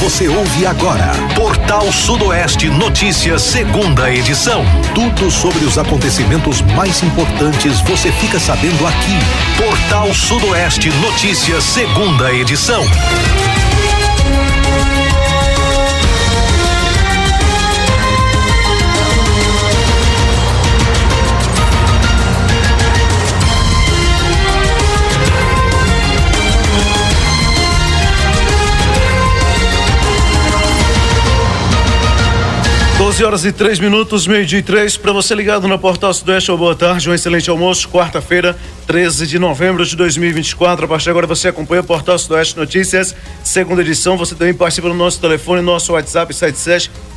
Você ouve agora Portal Sudoeste Notícias, segunda edição. Tudo sobre os acontecimentos mais importantes você fica sabendo aqui. Portal Sudoeste Notícias, segunda edição. Horas e 3 minutos, 12:03, para você ligado no Portal Sudoeste. Boa tarde, um excelente almoço, quarta-feira, 13 de novembro de 2024. A partir de agora você acompanha o Portal Sudoeste Notícias, segunda edição. Você também participa no nosso telefone, nosso WhatsApp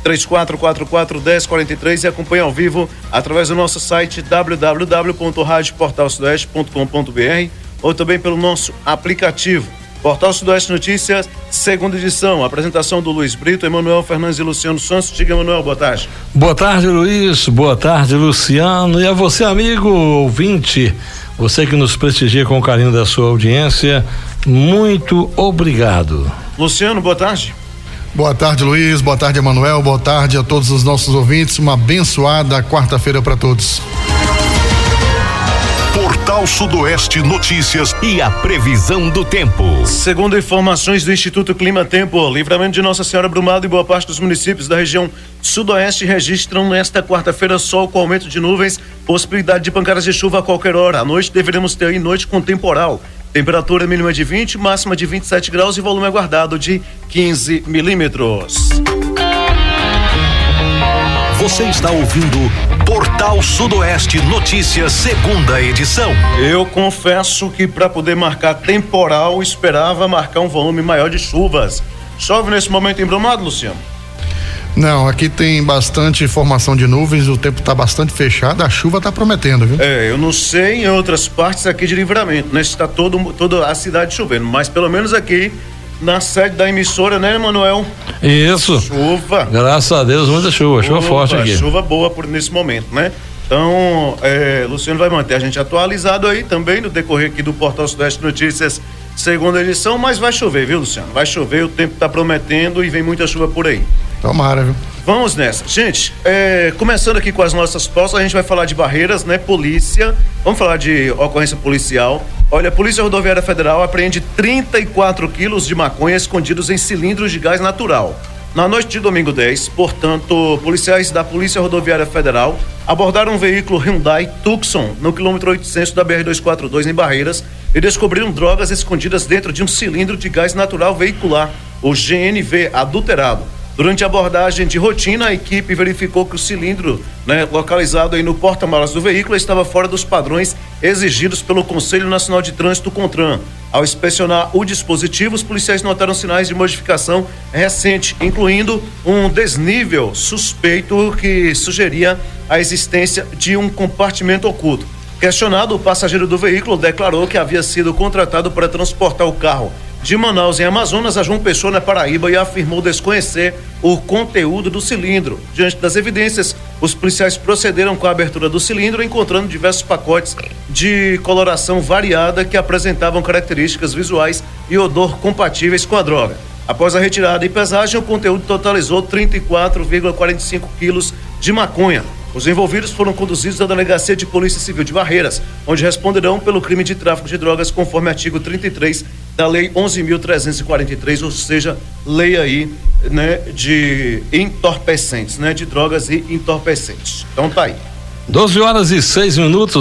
77-3444-1043 e acompanha ao vivo através do nosso site www.radioportalsudoeste.com.br ou também pelo nosso aplicativo. Portal Sudoeste Notícias, segunda edição. Apresentação do Luiz Brito, Emanuel Fernandes e Luciano Santos. Diga, Emanuel, boa tarde. Boa tarde, Luiz. Boa tarde, Luciano. E a você, amigo ouvinte, você que nos prestigia com o carinho da sua audiência, muito obrigado. Luciano, boa tarde. Boa tarde, Luiz. Boa tarde, Emanuel. Boa tarde a todos os nossos ouvintes. Uma abençoada quarta-feira para todos. Portal Sudoeste Notícias e a previsão do tempo. Segundo informações do Instituto Clima Tempo, Livramento de Nossa Senhora Brumado e boa parte dos municípios da região sudoeste registram nesta quarta-feira sol com aumento de nuvens, possibilidade de pancadas de chuva a qualquer hora. À noite deveremos ter aí noite com temporal. Temperatura mínima de 20, máxima de 27 graus e volume aguardado de 15 milímetros. Você está ouvindo Portal Sudoeste Notícias, segunda edição. Eu confesso que para poder marcar temporal, esperava marcar um volume maior de chuvas. Chove nesse momento em Brumado, Luciano? Não, aqui tem bastante formação de nuvens, o tempo está bastante fechado, a chuva está prometendo, viu? Eu não sei em outras partes aqui de Livramento, né? Está toda a cidade chovendo, mas pelo menos aqui na sede da emissora, né, Emanuel? Isso. Chuva. Graças a Deus, muita chuva forte aqui. Chuva boa nesse momento, né? Então, Luciano vai manter a gente atualizado aí também no decorrer aqui do Portal Sudoeste Notícias, segunda edição, mas vai chover, viu, Luciano? Vai chover, o tempo tá prometendo e vem muita chuva por aí. Tomara, viu? Vamos nessa. Gente, começando aqui com as nossas pautas, a gente vai falar de Barreiras, né? Polícia, vamos falar de ocorrência policial. Olha, a Polícia Rodoviária Federal apreende 34 quilos de maconha escondidos em cilindros de gás natural. Na noite de domingo 10, portanto, policiais da Polícia Rodoviária Federal abordaram um veículo Hyundai Tucson no quilômetro 800 da BR-242 em Barreiras e descobriram drogas escondidas dentro de um cilindro de gás natural veicular, o GNV adulterado. Durante a abordagem de rotina, a equipe verificou que o cilindro, localizado aí no porta-malas do veículo, estava fora dos padrões exigidos pelo Conselho Nacional de Trânsito, CONTRAN. Ao inspecionar o dispositivo, os policiais notaram sinais de modificação recente, incluindo um desnível suspeito que sugeria a existência de um compartimento oculto. Questionado, o passageiro do veículo declarou que havia sido contratado para transportar o carro de Manaus, em Amazonas, a João Pessoa, na Paraíba, e afirmou desconhecer o conteúdo do cilindro. Diante das evidências, os policiais procederam com a abertura do cilindro, encontrando diversos pacotes de coloração variada que apresentavam características visuais e odor compatíveis com a droga. Após a retirada e pesagem, o conteúdo totalizou 34,45 quilos de maconha. Os envolvidos foram conduzidos à Delegacia de Polícia Civil de Barreiras, onde responderão pelo crime de tráfico de drogas conforme artigo 33 da Lei 11.343, ou seja, lei aí, de entorpecentes, de drogas e entorpecentes. Então tá aí. 12h06,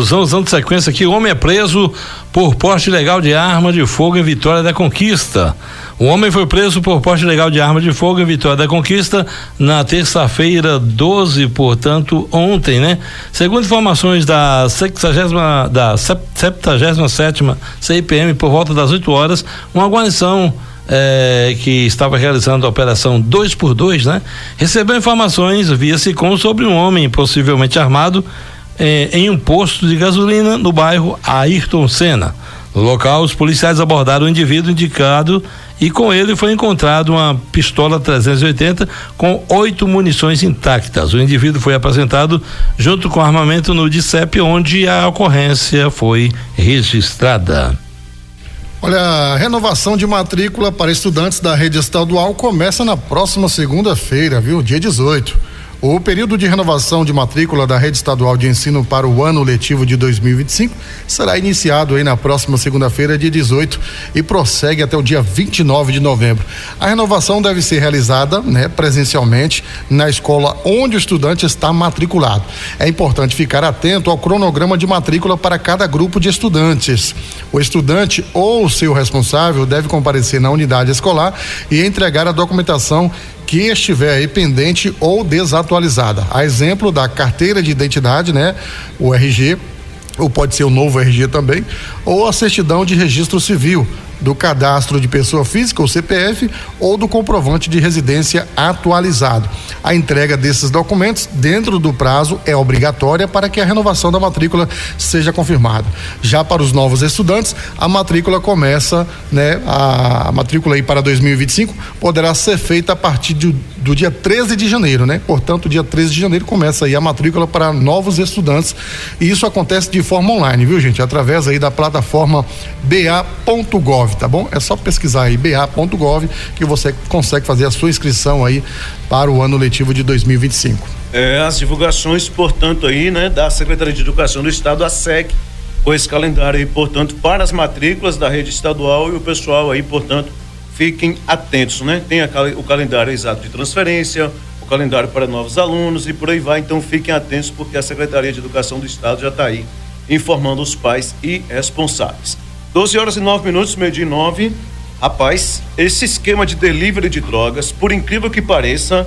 vamos dando sequência aqui. O homem é preso por porte ilegal de arma de fogo em Vitória da Conquista. O homem foi preso por porte ilegal de arma de fogo em Vitória da Conquista na terça-feira 12, portanto, ontem, né? Segundo informações da 77ª CIPM, por volta das 8 horas, uma guarnição que estava realizando a operação 2x2, né? Recebeu informações via SICOM sobre um homem possivelmente armado em um posto de gasolina no bairro Ayrton Senna. No local, os policiais abordaram o indivíduo indicado e com ele foi encontrado uma pistola 380 com 8 munições intactas. O indivíduo foi apresentado junto com armamento no DICEP, onde a ocorrência foi registrada. Olha, a renovação de matrícula para estudantes da rede estadual começa na próxima segunda-feira, viu? Dia 18. O período de renovação de matrícula da rede estadual de ensino para o ano letivo de 2025 será iniciado aí na próxima segunda-feira, dia 18, e prossegue até o dia 29 de novembro. A renovação deve ser realizada, presencialmente na escola onde o estudante está matriculado. É importante ficar atento ao cronograma de matrícula para cada grupo de estudantes. O estudante ou o seu responsável deve comparecer na unidade escolar e entregar a documentação que estiver aí pendente ou desatualizada. A exemplo da carteira de identidade, o RG, ou pode ser o novo RG também, ou a certidão de registro civil, do cadastro de pessoa física, ou CPF, ou do comprovante de residência atualizado. A entrega desses documentos dentro do prazo é obrigatória para que a renovação da matrícula seja confirmada. Já para os novos estudantes, a matrícula começa, a matrícula aí para 2025 poderá ser feita a partir do dia 13 de janeiro, Portanto, dia 13 de janeiro começa aí a matrícula para novos estudantes, e isso acontece de forma online, viu, gente? Através aí da plataforma ba.gov, tá bom? É só pesquisar aí ba.gov que você consegue fazer a sua inscrição aí para o ano letivo de 2025. As divulgações, portanto, aí, da Secretaria de Educação do Estado, a SEC, com esse calendário aí, portanto, para as matrículas da rede estadual, e o pessoal aí, portanto, fiquem atentos, Tem o calendário exato de transferência, o calendário para novos alunos e por aí vai, então fiquem atentos, porque a Secretaria de Educação do Estado já está aí informando os pais e responsáveis. 12h09, meio-dia e 9. Rapaz, esse esquema de delivery de drogas, por incrível que pareça,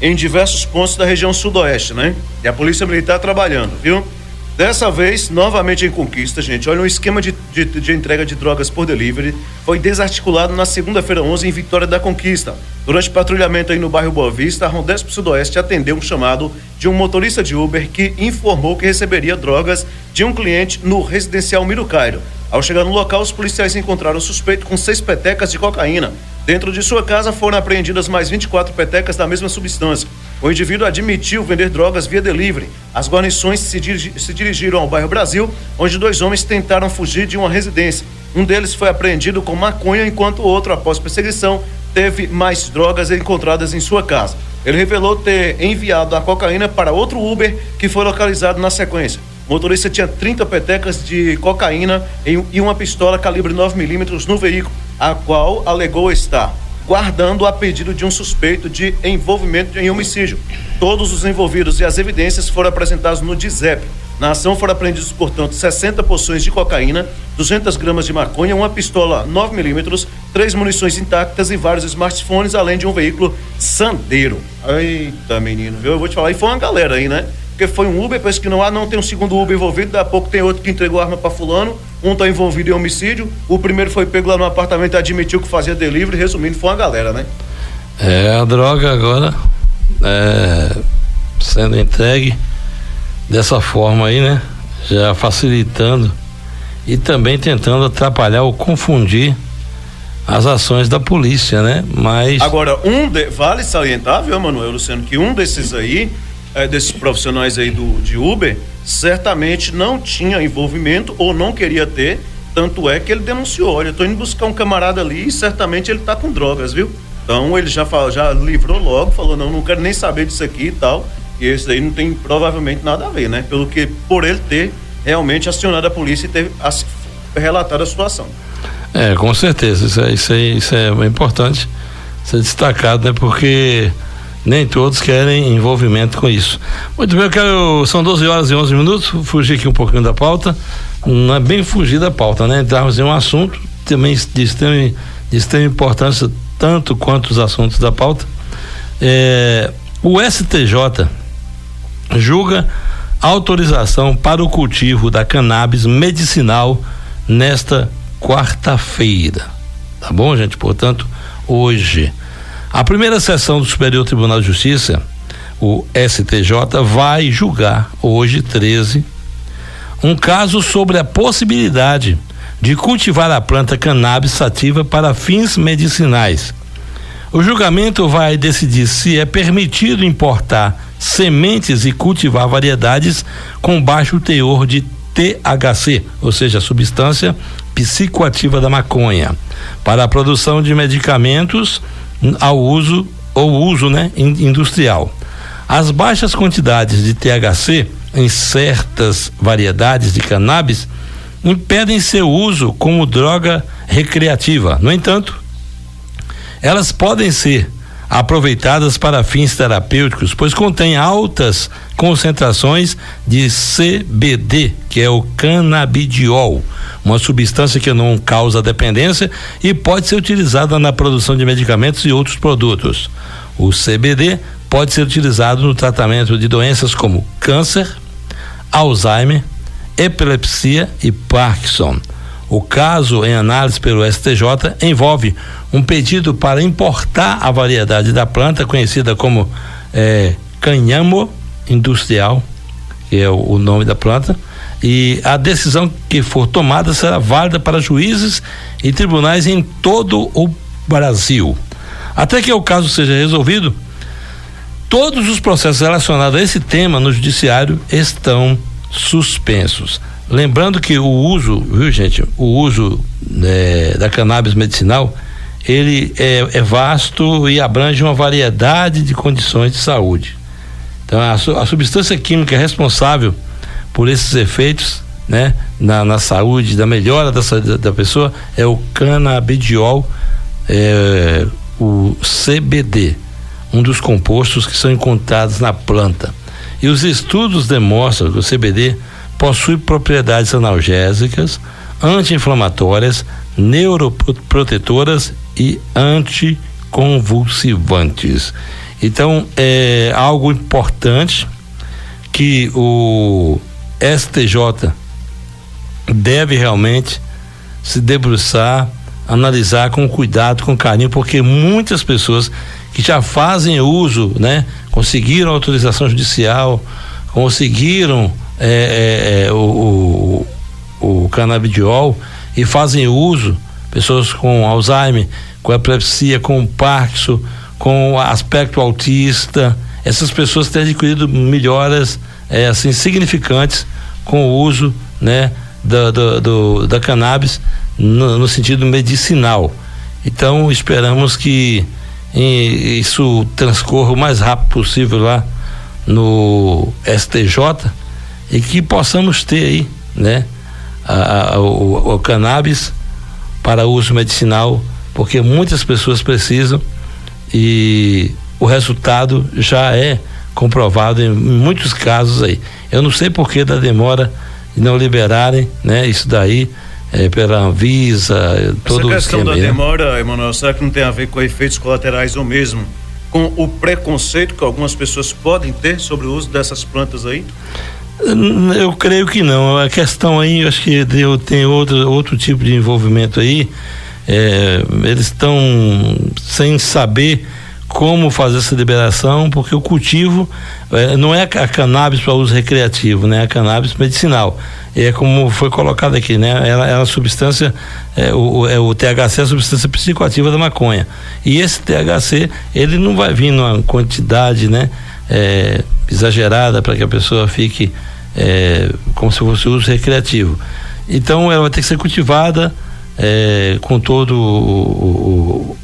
em diversos pontos da região sudoeste, E a Polícia Militar trabalhando, viu? Dessa vez, novamente em Conquista, gente. Olha, um esquema de entrega de drogas por delivery foi desarticulado na segunda-feira 11 em Vitória da Conquista. Durante patrulhamento aí no bairro Boa Vista, a Rondesp Sudoeste atendeu um chamado de um motorista de Uber que informou que receberia drogas de um cliente no residencial Miro Cairo. Ao chegar no local, os policiais encontraram o suspeito com 6 petecas de cocaína. Dentro de sua casa foram apreendidas mais 24 petecas da mesma substância. O indivíduo admitiu vender drogas via delivery. As guarnições se dirigiram ao bairro Brasil, onde 2 homens tentaram fugir de uma residência. Um deles foi apreendido com maconha, enquanto o outro, após perseguição, teve mais drogas encontradas em sua casa. Ele revelou ter enviado a cocaína para outro Uber, que foi localizado na sequência. O motorista tinha 30 petecas de cocaína e uma pistola calibre 9mm no veículo, a qual alegou estar guardando a pedido de um suspeito de envolvimento em homicídio. Todos os envolvidos e as evidências foram apresentados no DIZEP. Na ação foram apreendidos, portanto, 60 porções de cocaína, 200 gramas de maconha, uma pistola 9mm, 3 munições intactas e vários smartphones, além de um veículo Sandero. Eita, menino, viu? Eu vou te falar, e foi uma galera aí, Porque foi um Uber, parece que não tem um segundo Uber envolvido, daqui a pouco tem outro que entregou arma para fulano, um tá envolvido em homicídio, o primeiro foi pego lá no apartamento e admitiu que fazia delivery, resumindo, foi uma galera, A droga agora sendo entregue dessa forma aí, já facilitando e também tentando atrapalhar ou confundir as ações da polícia, Mas agora, vale salientar, viu, Manuel Luciano, que um desses aí, desses profissionais aí de Uber, certamente não tinha envolvimento ou não queria ter, tanto é que ele denunciou, olha, eu tô indo buscar um camarada ali e certamente ele tá com drogas, viu? Então ele já livrou logo, falou, não quero nem saber disso aqui e tal, e esse aí não tem provavelmente nada a ver, por ele ter realmente acionado a polícia e ter relatado a situação. Com certeza, isso é importante ser destacado, porque nem todos querem envolvimento com isso. Muito bem, são 12h11, fugir aqui um pouquinho da pauta, não é bem fugir da pauta, entrarmos em um assunto também de extrema importância, tanto quanto os assuntos da pauta. O STJ julga autorização para o cultivo da cannabis medicinal nesta quarta-feira, tá bom, gente? Portanto, hoje a primeira sessão do Superior Tribunal de Justiça, o STJ, vai julgar, hoje 13, um caso sobre a possibilidade de cultivar a planta cannabis sativa para fins medicinais. O julgamento vai decidir se é permitido importar sementes e cultivar variedades com baixo teor de THC, ou seja, substância psicoativa da maconha para a produção de medicamentos ao uso industrial. As baixas quantidades de THC em certas variedades de cannabis impedem seu uso como droga recreativa. No entanto, elas podem ser aproveitadas para fins terapêuticos, pois contém altas concentrações de CBD, que é o canabidiol, uma substância que não causa dependência e pode ser utilizada na produção de medicamentos e outros produtos. O CBD pode ser utilizado no tratamento de doenças como câncer, Alzheimer, epilepsia e Parkinson. O caso em análise pelo STJ envolve um pedido para importar a variedade da planta conhecida como cânhamo industrial, que é o nome da planta, e a decisão que for tomada será válida para juízes e tribunais em todo o Brasil. Até que o caso seja resolvido, todos os processos relacionados a esse tema no judiciário estão suspensos. Lembrando que o uso, viu gente, o uso da cannabis medicinal, ele é vasto e abrange uma variedade de condições de saúde. Então a substância química responsável por esses efeitos, né, na saúde, da melhora da saúde da pessoa, é o canabidiol, o CBD, um dos compostos que são encontrados na planta. E os estudos demonstram que o CBD possui propriedades analgésicas, anti-inflamatórias, neuroprotetoras e anticonvulsivantes. Então, é algo importante que o STJ deve realmente se debruçar, analisar com cuidado, com carinho, porque muitas pessoas que já fazem uso, né, conseguiram autorização judicial, conseguiram o canabidiol e fazem uso, pessoas com Alzheimer, com epilepsia, com Parkinson, com aspecto autista, essas pessoas têm adquirido melhoras assim significantes com o uso, né, da cannabis no sentido medicinal. Então esperamos que isso transcorra o mais rápido possível lá no STJ e que possamos ter aí, né, o cannabis para uso medicinal, porque muitas pessoas precisam e o resultado já é comprovado em muitos casos aí. Eu não sei por que da demora de não liberarem, né, isso daí pela Anvisa, todo o esquema. Essa questão da demora, Emanuel, será que não tem a ver com efeitos colaterais ou mesmo com o preconceito que algumas pessoas podem ter sobre o uso dessas plantas aí? Eu creio que não. A questão aí, acho que tem outro tipo de envolvimento aí. Eles estão sem saber como fazer essa liberação, porque o cultivo não é a cannabis para uso recreativo, né? É a cannabis medicinal. É como foi colocado aqui, né? Ela é uma substância, o THC é a substância psicoativa da maconha. E esse THC, ele não vai vir numa quantidade, né, exagerada para que a pessoa fique como se fosse uso recreativo. Então ela vai ter que ser cultivada com todo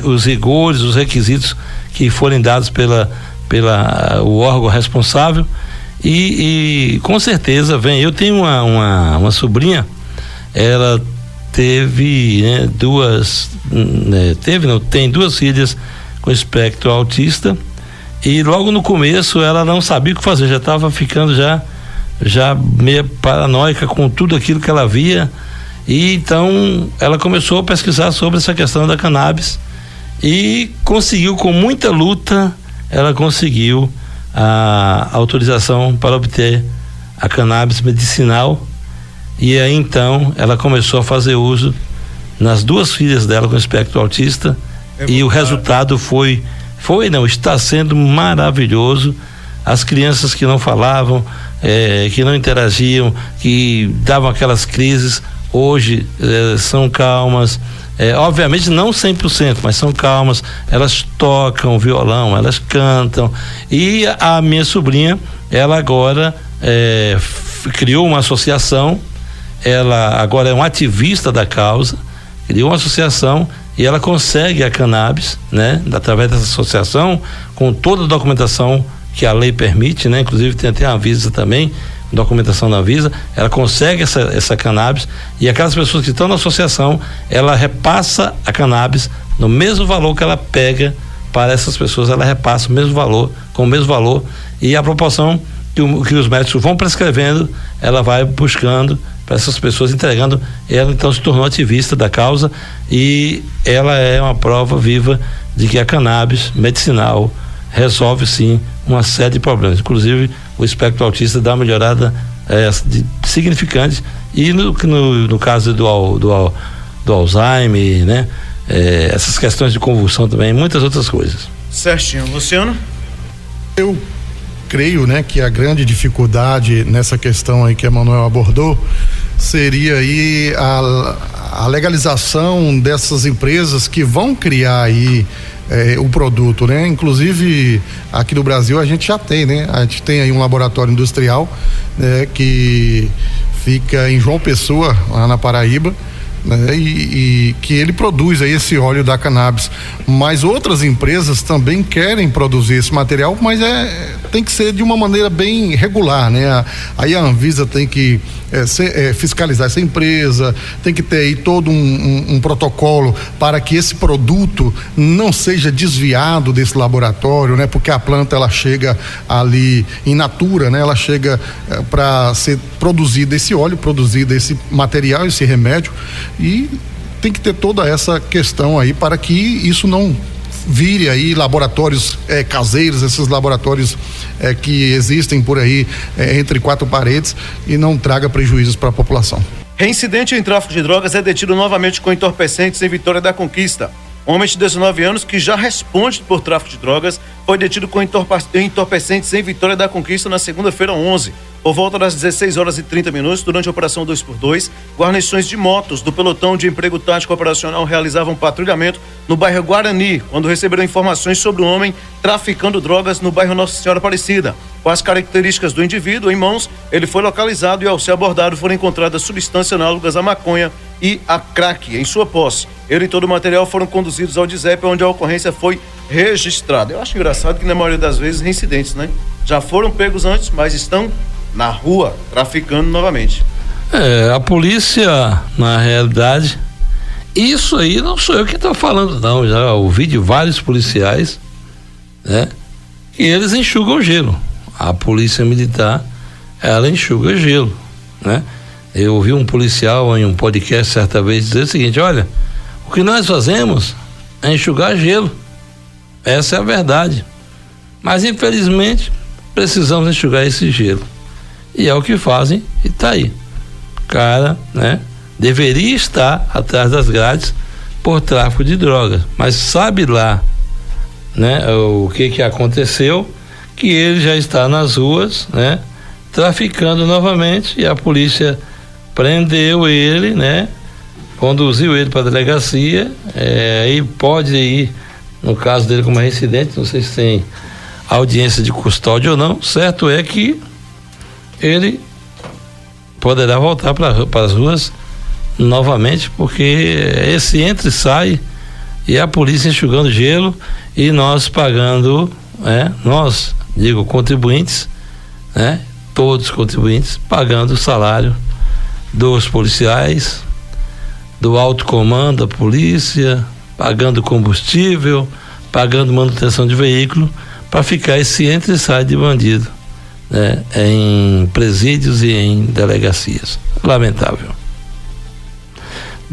os rigores, os requisitos que forem dados o órgão responsável e com certeza vem. Eu tenho uma sobrinha, ela teve, né, tem duas filhas com espectro autista e logo no começo ela não sabia o que fazer, já estava ficando já meio paranoica com tudo aquilo que ela via. E então ela começou a pesquisar sobre essa questão da cannabis e conseguiu, com muita luta, ela conseguiu a autorização para obter a cannabis medicinal. E aí então ela começou a fazer uso nas duas filhas dela com espectro autista e o resultado está sendo maravilhoso. As crianças que não falavam, que não interagiam, que davam aquelas crises, hoje são calmas, obviamente não 100%, mas são calmas, elas tocam violão, elas cantam. E a minha sobrinha, ela agora criou uma associação ela agora é um ativista da causa, criou uma associação e ela consegue a cannabis, né? Através dessa associação, com toda a documentação que a lei permite, né? Inclusive tem até a Anvisa também, documentação da Anvisa, ela consegue essa cannabis, e aquelas pessoas que estão na associação, ela repassa a cannabis no mesmo valor que ela pega para essas pessoas, ela repassa o mesmo valor, com o mesmo valor, e a proporção que os médicos vão prescrevendo, ela vai buscando para essas pessoas, entregando. Ela então se tornou ativista da causa, e ela é uma prova viva de que a cannabis medicinal resolve sim uma série de problemas, inclusive o espectro autista dá uma melhorada significante, e no caso do Alzheimer, né? Essas questões de convulsão também, muitas outras coisas. Certinho. Luciano? Eu creio, né, que a grande dificuldade nessa questão aí que a Manuel abordou seria aí a legalização dessas empresas que vão criar aí o produto, né? Inclusive aqui no Brasil a gente já tem, né? A gente tem aí um laboratório industrial, né, que fica em João Pessoa, lá na Paraíba, né? E que ele produz aí esse óleo da cannabis, mas outras empresas também querem produzir esse material, mas tem que ser de uma maneira bem regular, né? Aí a Anvisa tem que fiscalizar essa empresa, tem que ter aí todo um protocolo para que esse produto não seja desviado desse laboratório, né? Porque a planta ela chega ali in natura, né? Ela chega para ser produzido esse óleo, produzido esse material, esse remédio, e tem que ter toda essa questão aí para que isso não vire aí laboratórios caseiros, esses laboratórios que existem por aí entre quatro paredes, e não traga prejuízos para a população. Reincidente em tráfico de drogas é detido novamente com entorpecentes em Vitória da Conquista. Um homem de 19 anos que já responde por tráfico de drogas foi detido com entorpecentes em Vitória da Conquista na segunda-feira 11. Por volta das 16h30, durante a operação 2x2, guarnições de motos do pelotão de emprego tático operacional realizavam patrulhamento no bairro Guarani, quando receberam informações sobre um homem traficando drogas no bairro Nossa Senhora Aparecida. Com as características do indivíduo em mãos, ele foi localizado e, ao ser abordado, foram encontradas substâncias análogas à maconha e a crack em sua posse. Ele e todo o material foram conduzidos ao DISEP, onde a ocorrência foi registrada. Eu acho engraçado que, na maioria das vezes, reincidentes, né? Já foram pegos antes, mas estão na rua traficando novamente. A polícia, na realidade, isso aí não sou eu que estou falando, não. Já ouvi de vários policiais, né? E eles enxugam gelo. A polícia militar, ela enxuga gelo, né? Eu ouvi um policial em um podcast certa vez dizer o seguinte: olha, o que nós fazemos é enxugar gelo. Essa é a verdade. Mas infelizmente precisamos enxugar esse gelo. E é o que fazem, e tá aí. O cara, né, deveria estar atrás das grades por tráfico de drogas, mas sabe lá, né, o que aconteceu, que ele já está nas ruas, né, traficando novamente, e a polícia prendeu ele, né, conduziu ele para a delegacia, e pode ir, no caso dele como reincidente, não sei se tem audiência de custódia ou não. Certo é que ele poderá voltar para as ruas novamente, porque esse entra e sai, e a polícia enxugando gelo, e nós pagando, nós, digo, contribuintes, né, todos contribuintes, pagando o salário dos policiais, do alto comando da polícia, pagando combustível, pagando manutenção de veículo, para ficar esse entra e sai de bandido, né, em presídios e em delegacias. Lamentável.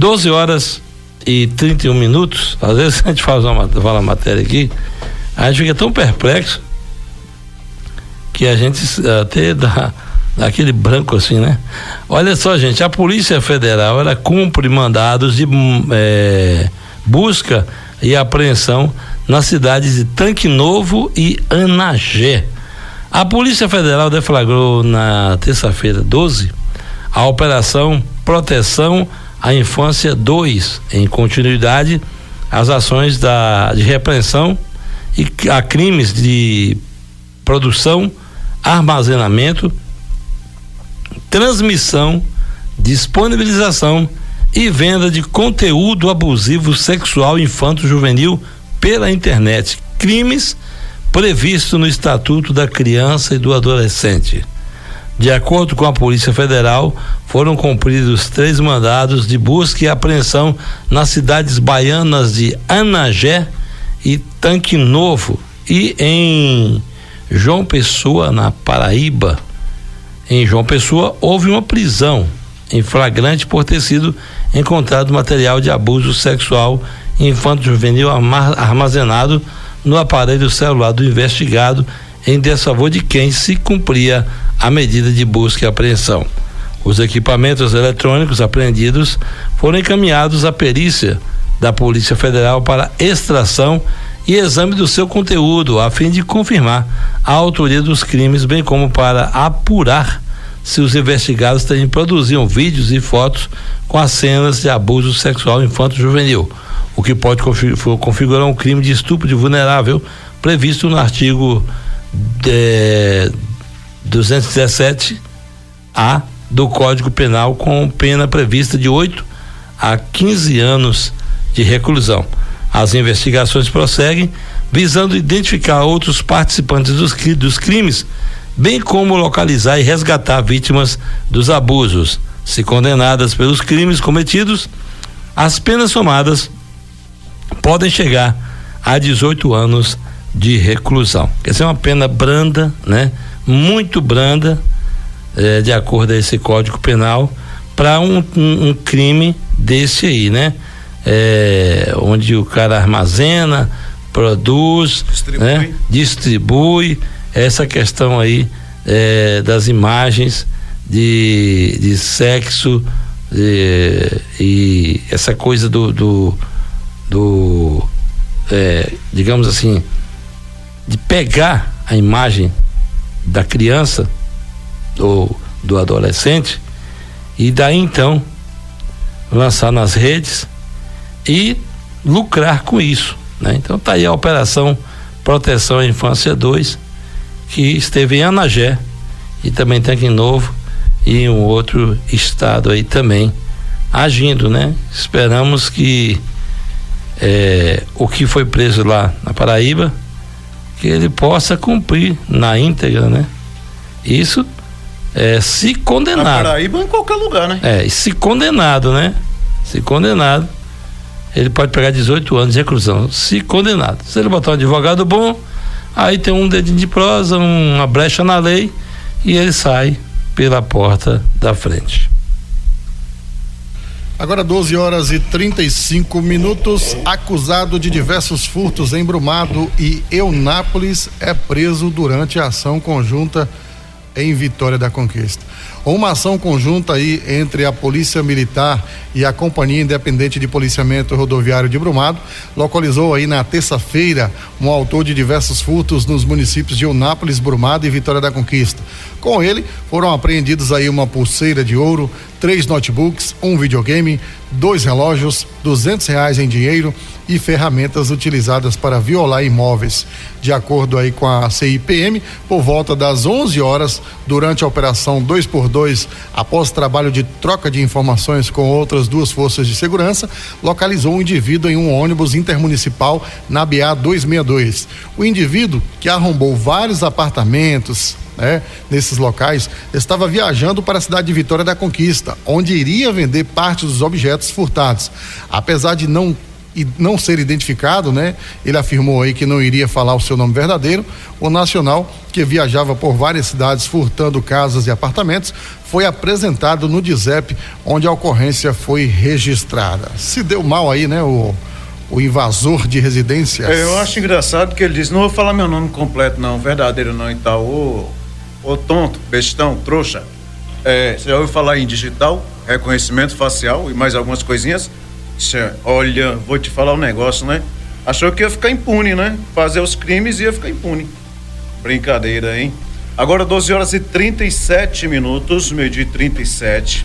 12h31. Às vezes a gente fala uma matéria aqui, a gente fica tão perplexo que a gente até dá aquele branco assim, né? Olha só, gente, a Polícia Federal, ela cumpre mandados de busca e apreensão nas cidades de Tanque Novo e Anagé. A Polícia Federal deflagrou na terça-feira 12 a Operação Proteção à Infância 2, em continuidade às ações de repreensão e a crimes de produção, armazenamento, transmissão, disponibilização e venda de conteúdo abusivo sexual infanto-juvenil pela internet, crimes previstos no Estatuto da Criança e do Adolescente. De acordo com a Polícia Federal, foram cumpridos 3 mandados de busca e apreensão nas cidades baianas de Anagé e Tanque Novo e em João Pessoa, na Paraíba. Em João Pessoa, houve uma prisão em flagrante por ter sido encontrado material de abuso sexual infanto-juvenil armazenado no aparelho celular do investigado em desfavor de quem se cumpria a medida de busca e apreensão. Os equipamentos eletrônicos apreendidos foram encaminhados à perícia da Polícia Federal para extração e exame do seu conteúdo, a fim de confirmar a autoria dos crimes, bem como para apurar se os investigados também produziam vídeos e fotos com as cenas de abuso sexual infanto-juvenil, o que pode configurar um crime de estupro de vulnerável previsto no artigo 217-A do Código Penal, com pena prevista de 8 a 15 anos de reclusão. As investigações prosseguem, visando identificar outros participantes dos crimes, bem como localizar e resgatar vítimas dos abusos. Se condenadas pelos crimes cometidos, as penas somadas podem chegar a 18 anos de reclusão. Quer dizer, uma pena branda, né? Muito branda, de acordo a esse Código Penal, para um crime desse aí, né? Onde o cara armazena, produz, distribui essa questão aí das imagens de sexo e essa coisa digamos assim, de pegar a imagem da criança ou do adolescente e daí então lançar nas redes e lucrar com isso, né? Então tá aí a Operação Proteção à Infância 2, que esteve em Anagé e também Tanque Novo e em um outro estado aí também agindo, né? Esperamos que o que foi preso lá na Paraíba, que ele possa cumprir na íntegra, né? Isso se condenado. Na Paraíba ou em qualquer lugar, né? E se condenado, né? Se condenado, ele pode pegar 18 anos de reclusão, se condenado. Se ele botar um advogado bom, aí tem um dedinho de prosa, uma brecha na lei e ele sai pela porta da frente. Agora 12h35, acusado de diversos furtos em Brumado e Eunápolis é preso durante a ação conjunta em Vitória da Conquista. Uma ação conjunta aí entre a Polícia Militar e a Companhia Independente de Policiamento Rodoviário de Brumado localizou aí na terça-feira um autor de diversos furtos nos municípios de Eunápolis, Brumado e Vitória da Conquista. Com ele foram apreendidos aí uma pulseira de ouro, 3 notebooks, um videogame, 2 relógios, R$200 em dinheiro e ferramentas utilizadas para violar imóveis. De acordo aí com a CIPM, por volta das 11 horas, durante a operação 2x2, após trabalho de troca de informações com outras 2 forças de segurança, localizou um indivíduo em um ônibus intermunicipal na BA 262. O indivíduo, que arrombou vários apartamentos, nesses locais, estava viajando para a cidade de Vitória da Conquista, onde iria vender parte dos objetos furtados. Apesar de não ser identificado, né? Ele afirmou aí que não iria falar o seu nome verdadeiro. O nacional, que viajava por várias cidades furtando casas e apartamentos, foi apresentado no DIZEP, onde a ocorrência foi registrada. Se deu mal aí, né? O invasor de residências. Eu acho engraçado que ele disse, não vou falar meu nome completo não, verdadeiro não e tal. Ô tonto, bestão, trouxa. Você já ouviu falar em digital, reconhecimento facial e mais algumas coisinhas? Olha, vou te falar um negócio, né? Achou que ia ficar impune, né? Fazer os crimes ia ficar impune. Brincadeira, hein? Agora 12h37, meio-dia e 37.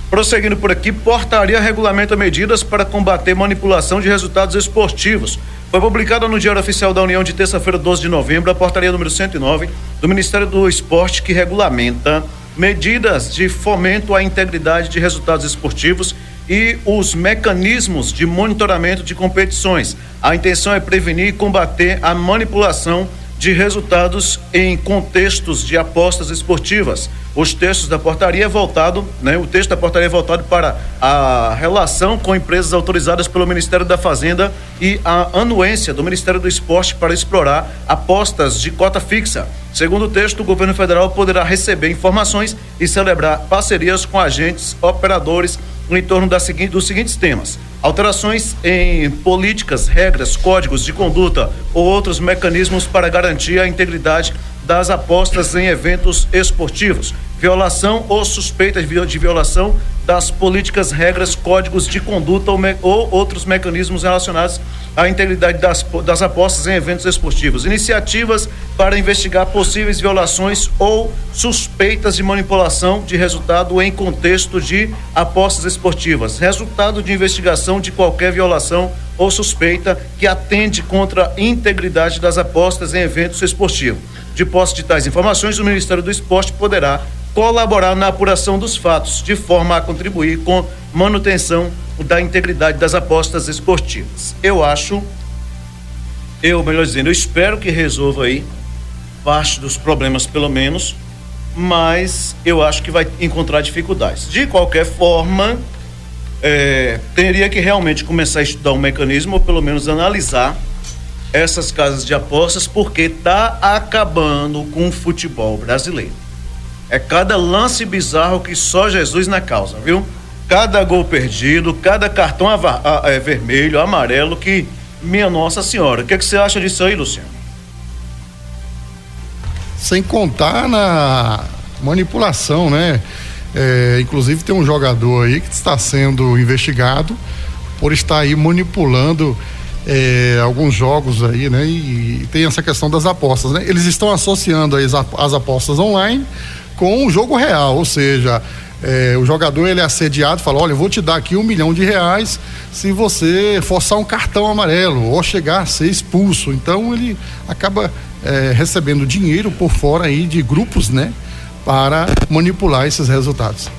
Prosseguindo por aqui, portaria regulamenta medidas para combater manipulação de resultados esportivos. Foi publicada no Diário Oficial da União de terça-feira, 12 de novembro, a portaria número 109 do Ministério do Esporte, que regulamenta medidas de fomento à integridade de resultados esportivos e os mecanismos de monitoramento de competições. A intenção é prevenir e combater a manipulação de resultados em contextos de apostas esportivas. Os textos da portaria é voltado, o texto da portaria é voltado para a relação com empresas autorizadas pelo Ministério da Fazenda e a anuência do Ministério do Esporte para explorar apostas de cota fixa. Segundo o texto, o governo federal poderá receber informações e celebrar parcerias com agentes operadores em torno dos seguintes temas: alterações em políticas, regras, códigos de conduta ou outros mecanismos para garantir a integridade das apostas em eventos esportivos, violação ou suspeita de violação das políticas, regras, códigos de conduta ou outros mecanismos relacionados à integridade das apostas em eventos esportivos, iniciativas para investigar possíveis violações ou suspeitas de manipulação de resultado em contexto de apostas esportivas, resultado de investigação de qualquer violação ou suspeita que atente contra a integridade das apostas em eventos esportivos. De posse de tais informações, o Ministério do Esporte poderá colaborar na apuração dos fatos, de forma a contribuir com manutenção da integridade das apostas esportivas. Eu espero que resolva aí parte dos problemas, pelo menos, mas eu acho que vai encontrar dificuldades. De qualquer forma, teria que realmente começar a estudar um mecanismo, ou pelo menos analisar essas casas de apostas, porque está acabando com o futebol brasileiro. É cada lance bizarro que só Jesus na causa, viu? Cada gol perdido, cada cartão vermelho, amarelo, que, minha Nossa Senhora. O que você acha disso aí, Luciano? Sem contar na manipulação, né? Inclusive tem um jogador aí que está sendo investigado por estar aí manipulando alguns jogos aí, né? E tem essa questão das apostas, né? Eles estão associando as apostas online com o jogo real, ou seja, o jogador ele é assediado, fala: olha, eu vou te dar aqui R$1 milhão se você forçar um cartão amarelo ou chegar a ser expulso. Então ele acaba recebendo dinheiro por fora aí de grupos, né, para manipular esses resultados.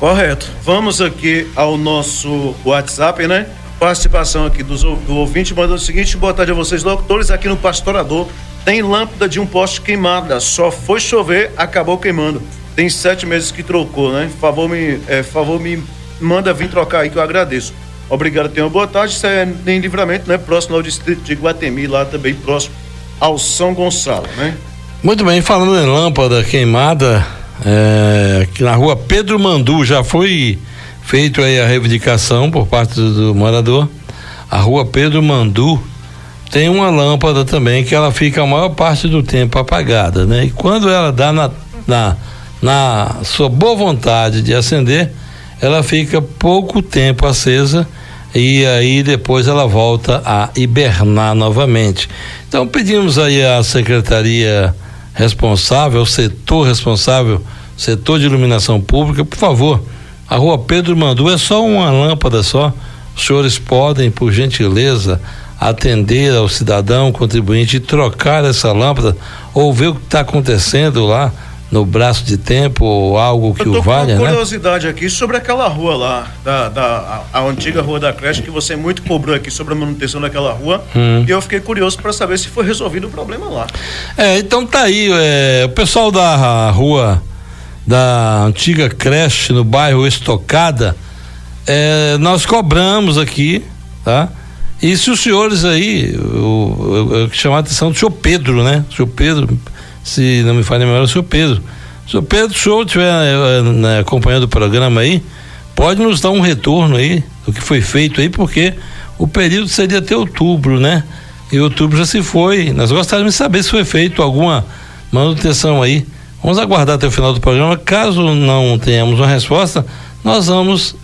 Correto. Vamos aqui ao nosso WhatsApp, né? Participação aqui do ouvinte mandando o seguinte: boa tarde a vocês, locutores. Aqui no Pastorador tem lâmpada de um poste queimada, só foi chover, acabou queimando. Tem 7 meses que trocou, né? Favor me manda vir trocar aí, que eu agradeço. Obrigado, tenha uma boa tarde. Isso é em Livramento, né? Próximo ao distrito de Guatemi, lá também próximo ao São Gonçalo, né? Muito bem, falando em lâmpada queimada, aqui na rua Pedro Mandu já foi feito aí a reivindicação por parte do morador. A rua Pedro Mandu tem uma lâmpada também que ela fica a maior parte do tempo apagada, né? E quando ela dá na sua boa vontade de acender, ela fica pouco tempo acesa e aí depois ela volta a hibernar novamente. Então pedimos aí à secretaria responsável, setor responsável, setor de iluminação pública, por favor, a rua Pedro Mandu é só uma lâmpada só, os senhores podem, por gentileza, atender ao cidadão contribuinte e trocar essa lâmpada ou ver o que está acontecendo lá no braço de tempo ou algo que o valha, né? Eu tô com uma curiosidade aqui sobre aquela rua lá, a antiga Rua da Creche, que você muito cobrou aqui sobre a manutenção daquela rua, e eu fiquei curioso para saber se foi resolvido o problema lá. Então tá aí, o pessoal da rua da antiga creche no bairro Estocada, nós cobramos aqui, tá? E se os senhores aí, eu chamar a atenção do senhor Pedro, né? O senhor Pedro, se não me falha a memória, o senhor Pedro. Senhor Pedro, se o senhor estiver acompanhando o programa aí, pode nos dar um retorno aí do que foi feito aí, porque o período seria até outubro, né? E outubro já se foi. Nós gostaríamos de saber se foi feito alguma manutenção aí. Vamos aguardar até o final do programa. Caso não tenhamos uma resposta, nós vamos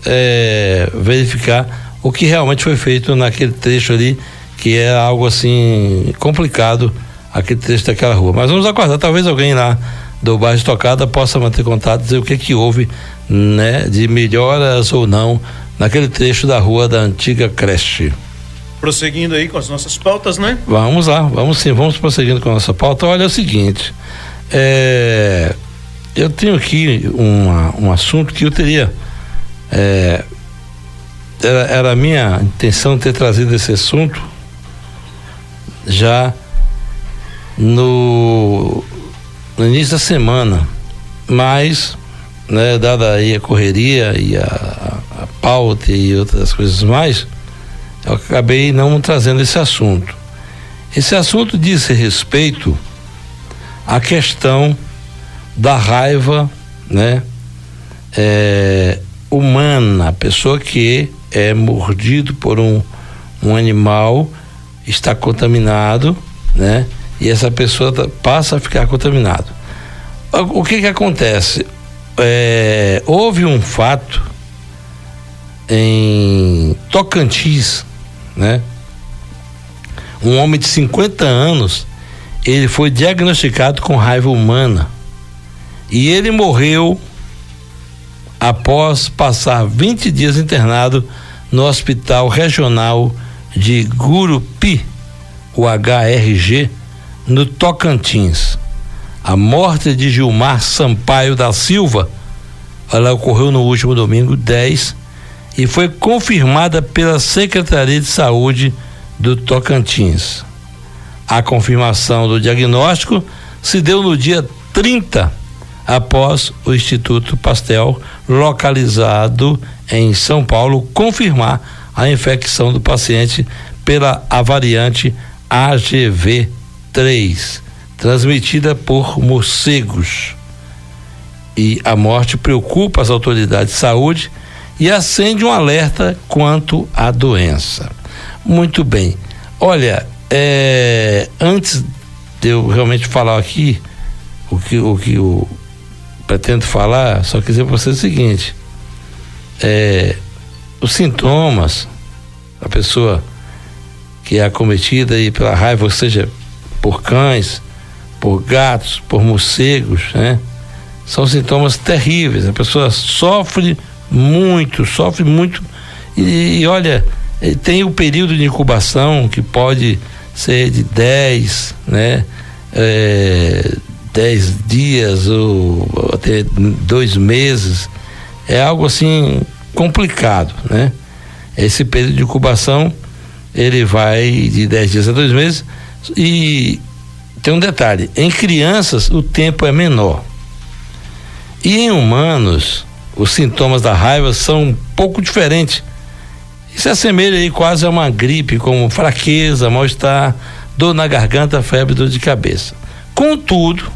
verificar o que realmente foi feito naquele trecho ali, que é algo assim complicado, aquele trecho daquela rua. Mas vamos aguardar, talvez alguém lá do bairro Estocada possa manter contato, dizer o que houve, né, de melhoras ou não naquele trecho da rua da antiga creche. Prosseguindo aí com as nossas pautas, né? Vamos lá, vamos prosseguindo com a nossa pauta. Olha, é o seguinte, eu tenho aqui um assunto que eu teria, era a minha intenção ter trazido esse assunto já no início da semana, mas, né, dada aí a correria e a pauta e outras coisas mais, eu acabei não trazendo esse assunto. Esse assunto diz respeito à questão da raiva, né, humana, a pessoa que é mordido por um animal, está contaminado, né, e essa pessoa passa a ficar contaminado. O que acontece? Houve um fato em Tocantins, né? Um homem de 50 anos, ele foi diagnosticado com raiva humana e ele morreu após passar 20 dias internado no Hospital Regional de Gurupi, o HRG, no Tocantins. A morte de Gilmar Sampaio da Silva, ela ocorreu no último domingo 10 e foi confirmada pela Secretaria de Saúde do Tocantins. A confirmação do diagnóstico se deu no dia 30, após o Instituto Pasteur, localizado em São Paulo, confirmar a infecção do paciente pela variante AGV3, transmitida por morcegos. E a morte preocupa as autoridades de saúde e acende um alerta quanto à doença. Muito bem. Olha, antes de eu realmente falar aqui o que eu pretendo falar, só quer dizer para você o seguinte: os sintomas da pessoa que é acometida aí pela raiva, ou seja, por cães, por gatos, por morcegos, né? São sintomas terríveis. A pessoa sofre muito e olha, tem o período de incubação que pode ser de 10, né? 10 dias ou até 2 meses. É algo assim complicado, né? Esse período de incubação, ele vai de 10 dias a 2 meses. E tem um detalhe: em crianças o tempo é menor, e em humanos os sintomas da raiva são um pouco diferentes. Isso assemelha aí quase a uma gripe, como fraqueza, mal-estar, dor na garganta, febre, dor de cabeça. Contudo,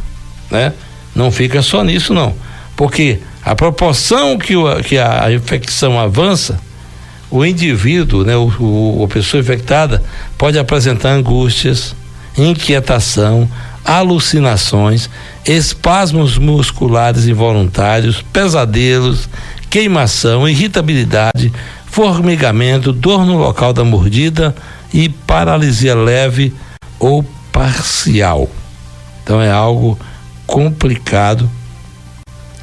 né, não fica só nisso não, porque a proporção que a infecção avança, o indivíduo, né, a pessoa infectada pode apresentar angústias, inquietação, alucinações, espasmos musculares involuntários, pesadelos, queimação, irritabilidade, formigamento, dor no local da mordida e paralisia leve ou parcial. Então é algo complicado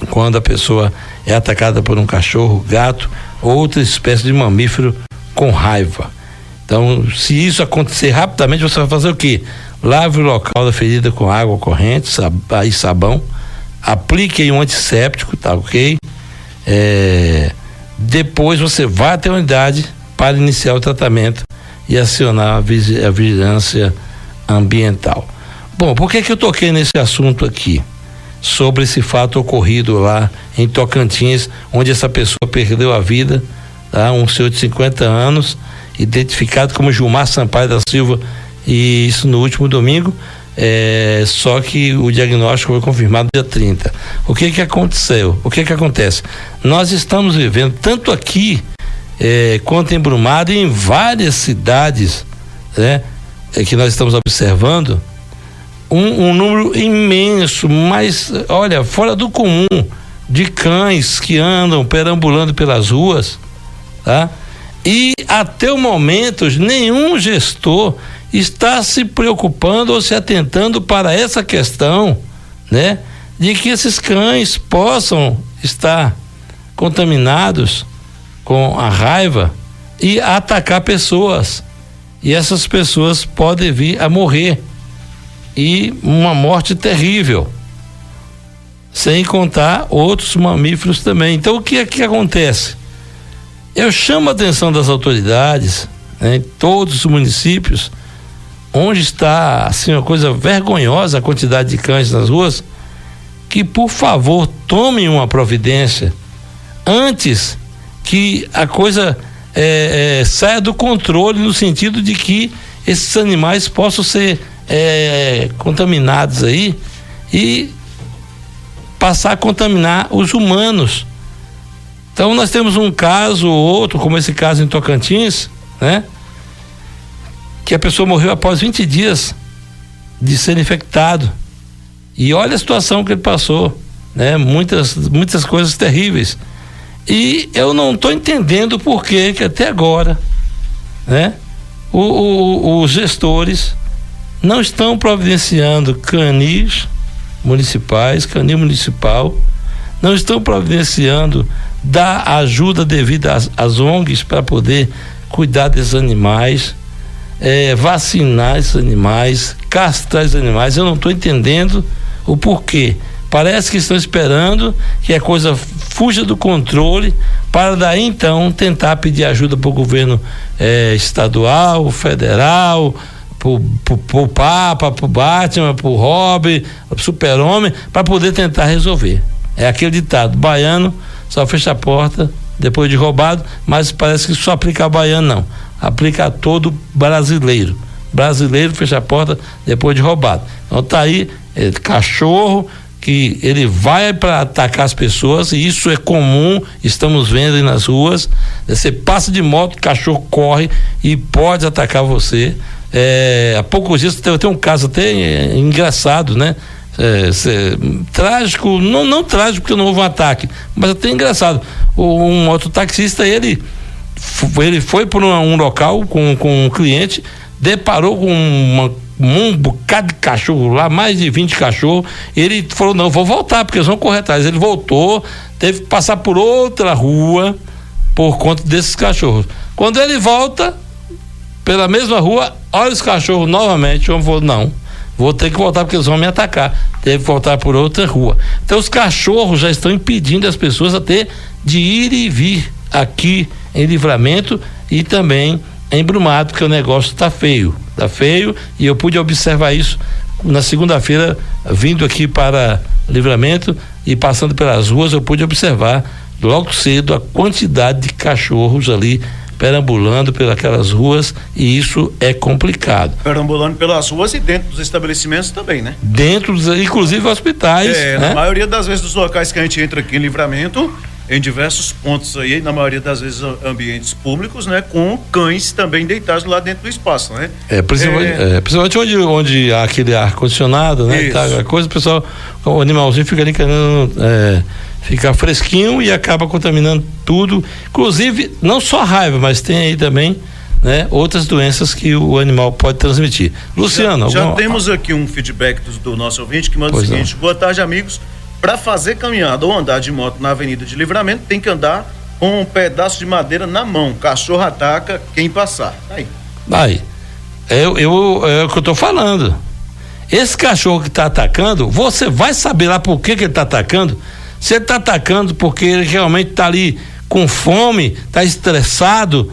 quando a pessoa é atacada por um cachorro, gato ou outra espécie de mamífero com raiva. Então, se isso acontecer rapidamente, você vai fazer o quê? Lave o local da ferida com água corrente, sabão, aplique aí um antisséptico, tá ok? Depois você vai até a unidade para iniciar o tratamento e acionar a vigilância ambiental. Bom, por que eu toquei nesse assunto aqui? Sobre esse fato ocorrido lá em Tocantins, onde essa pessoa perdeu a vida, tá? Um senhor de 50 anos, identificado como Gilmar Sampaio da Silva, e isso no último domingo, só que o diagnóstico foi confirmado no dia 30. O que aconteceu? O que acontece? Nós estamos vivendo, tanto aqui quanto em Brumado e em várias cidades, né, que nós estamos observando, um número imenso, mas olha, fora do comum, de cães que andam perambulando pelas ruas, tá? E até o momento nenhum gestor está se preocupando ou se atentando para essa questão, né, de que esses cães possam estar contaminados com a raiva e atacar pessoas, e essas pessoas podem vir a morrer, e uma morte terrível. sem contar outros mamíferos também. Então o que é que acontece? Eu chamo a atenção das autoridades, né, em todos os municípios, onde está assim uma coisa vergonhosa a quantidade de cães nas ruas, que por favor tomem uma providência antes que a coisa saia do controle, no sentido de que esses animais possam ser contaminados aí e passar a contaminar os humanos. Então nós temos um caso ou outro, como esse caso em Tocantins, né? Que a pessoa morreu após 20 dias de ser infectado. E olha a situação que ele passou, né? Muitas coisas terríveis. E eu não estou entendendo por que até agora, né? Os gestores não estão providenciando canil municipal, não estão providenciando da ajuda devida às ONGs para poder cuidar desses animais, vacinar esses animais, castrar esses animais. Eu não estou entendendo o porquê. Parece que estão esperando que a coisa fuja do controle para daí então tentar pedir ajuda para o governo estadual, federal, pro Papa, pro Batman, pro Hobby, pro Super-Homem, para poder tentar resolver. É aquele ditado: baiano só fecha a porta depois de roubado, mas parece que só aplica a baiano, não. Aplica a todo brasileiro. Brasileiro fecha a porta depois de roubado. Então tá aí, cachorro que ele vai para atacar as pessoas, e isso é comum, estamos vendo aí nas ruas. Você passa de moto, o cachorro corre e pode atacar você. Há poucos dias tem um caso até engraçado, né? Trágico, não trágico porque não houve um ataque, mas até engraçado. Um mototaxista, ele foi por um local com um cliente, deparou com um bocado de cachorro lá, mais de 20 cachorros. Ele falou: não, vou voltar porque eles vão correr atrás. Ele voltou, teve que passar por outra rua por conta desses cachorros. Quando ele volta pela mesma rua, olha os cachorros novamente. Eu vou, não, vou ter que voltar porque eles vão me atacar. Teve que voltar por outra rua. Então os cachorros já estão impedindo as pessoas até de ir e vir aqui em Livramento e também em Brumado, porque o negócio tá feio, e eu pude observar isso na segunda-feira, vindo aqui para Livramento e passando pelas ruas. Eu pude observar logo cedo a quantidade de cachorros ali perambulando pelas ruas, e isso é complicado. Perambulando pelas ruas e dentro dos estabelecimentos também, né? Inclusive hospitais. Né? Na maioria das vezes dos locais que a gente entra aqui em Livramento, em diversos pontos aí, na maioria das vezes ambientes públicos, né? Com cães também deitados lá dentro do espaço, né? Principalmente onde há aquele ar-condicionado, né? Tá, a coisa, o animalzinho fica ali querendo ficar fresquinho e acaba contaminando tudo, inclusive não só raiva, mas tem aí também, né, outras doenças que o animal pode transmitir. Luciano, já temos aqui um feedback do nosso ouvinte que manda o seguinte: boa tarde, amigos. Para fazer caminhada ou andar de moto na Avenida de Livramento, tem que andar com um pedaço de madeira na mão. Cachorro ataca quem passar. Aí. É o que eu tô falando. Esse cachorro que tá atacando, você vai saber lá por que ele tá atacando. Se ele tá atacando porque ele realmente tá ali com fome, tá estressado,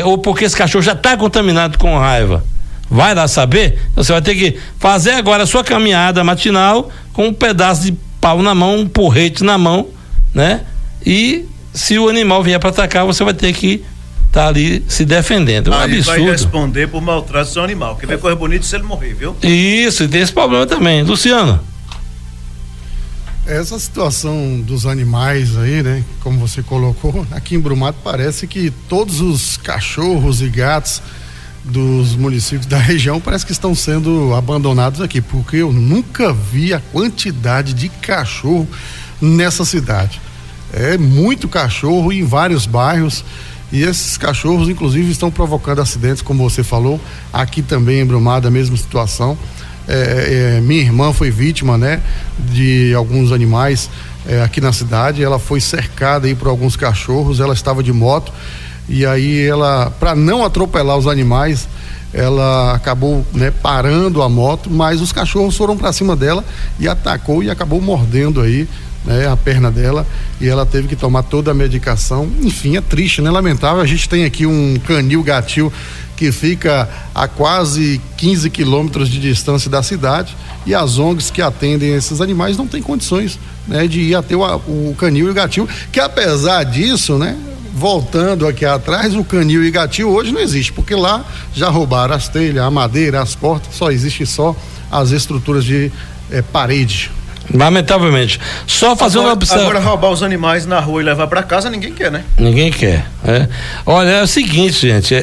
ou porque esse cachorro já tá contaminado com raiva. Vai lá saber? Você vai ter que fazer agora a sua caminhada matinal com um pedaço de pau na mão, um porrete na mão, né? E se o animal vier para atacar, você vai ter que estar ali se defendendo. É um absurdo. Vai responder por maltrato do seu animal. Quer ver coisa bonita se ele morrer, viu? Isso, e tem esse problema também. Luciano. Essa situação dos animais aí, né? Como você colocou, aqui em Brumado parece que todos os cachorros e gatos dos municípios da região parece que estão sendo abandonados aqui, porque eu nunca vi a quantidade de cachorro nessa cidade. É muito cachorro em vários bairros, e esses cachorros inclusive estão provocando acidentes, como você falou. Aqui também em Brumado a mesma situação. Minha irmã foi vítima, né, de alguns animais aqui na cidade. Ela foi cercada aí por alguns cachorros. Ela estava de moto e aí ela, para não atropelar os animais, ela acabou, né, parando a moto, mas os cachorros foram para cima dela e atacou e acabou mordendo aí, né, a perna dela, e ela teve que tomar toda a medicação. Enfim, é triste, né? Lamentável. A gente tem aqui um canil gatil que fica a quase 15 quilômetros de distância da cidade, e as ONGs que atendem esses animais não têm condições, né, de ir até o canil e o gatil, que apesar disso, né, voltando aqui atrás, o canil e gatil hoje não existe, porque lá já roubaram as telhas, a madeira, as portas, só existe só as estruturas de parede. Lamentavelmente. Só fazer uma observação. Agora roubar os animais na rua e levar para casa, ninguém quer, né? Ninguém quer. Olha, é o seguinte, gente,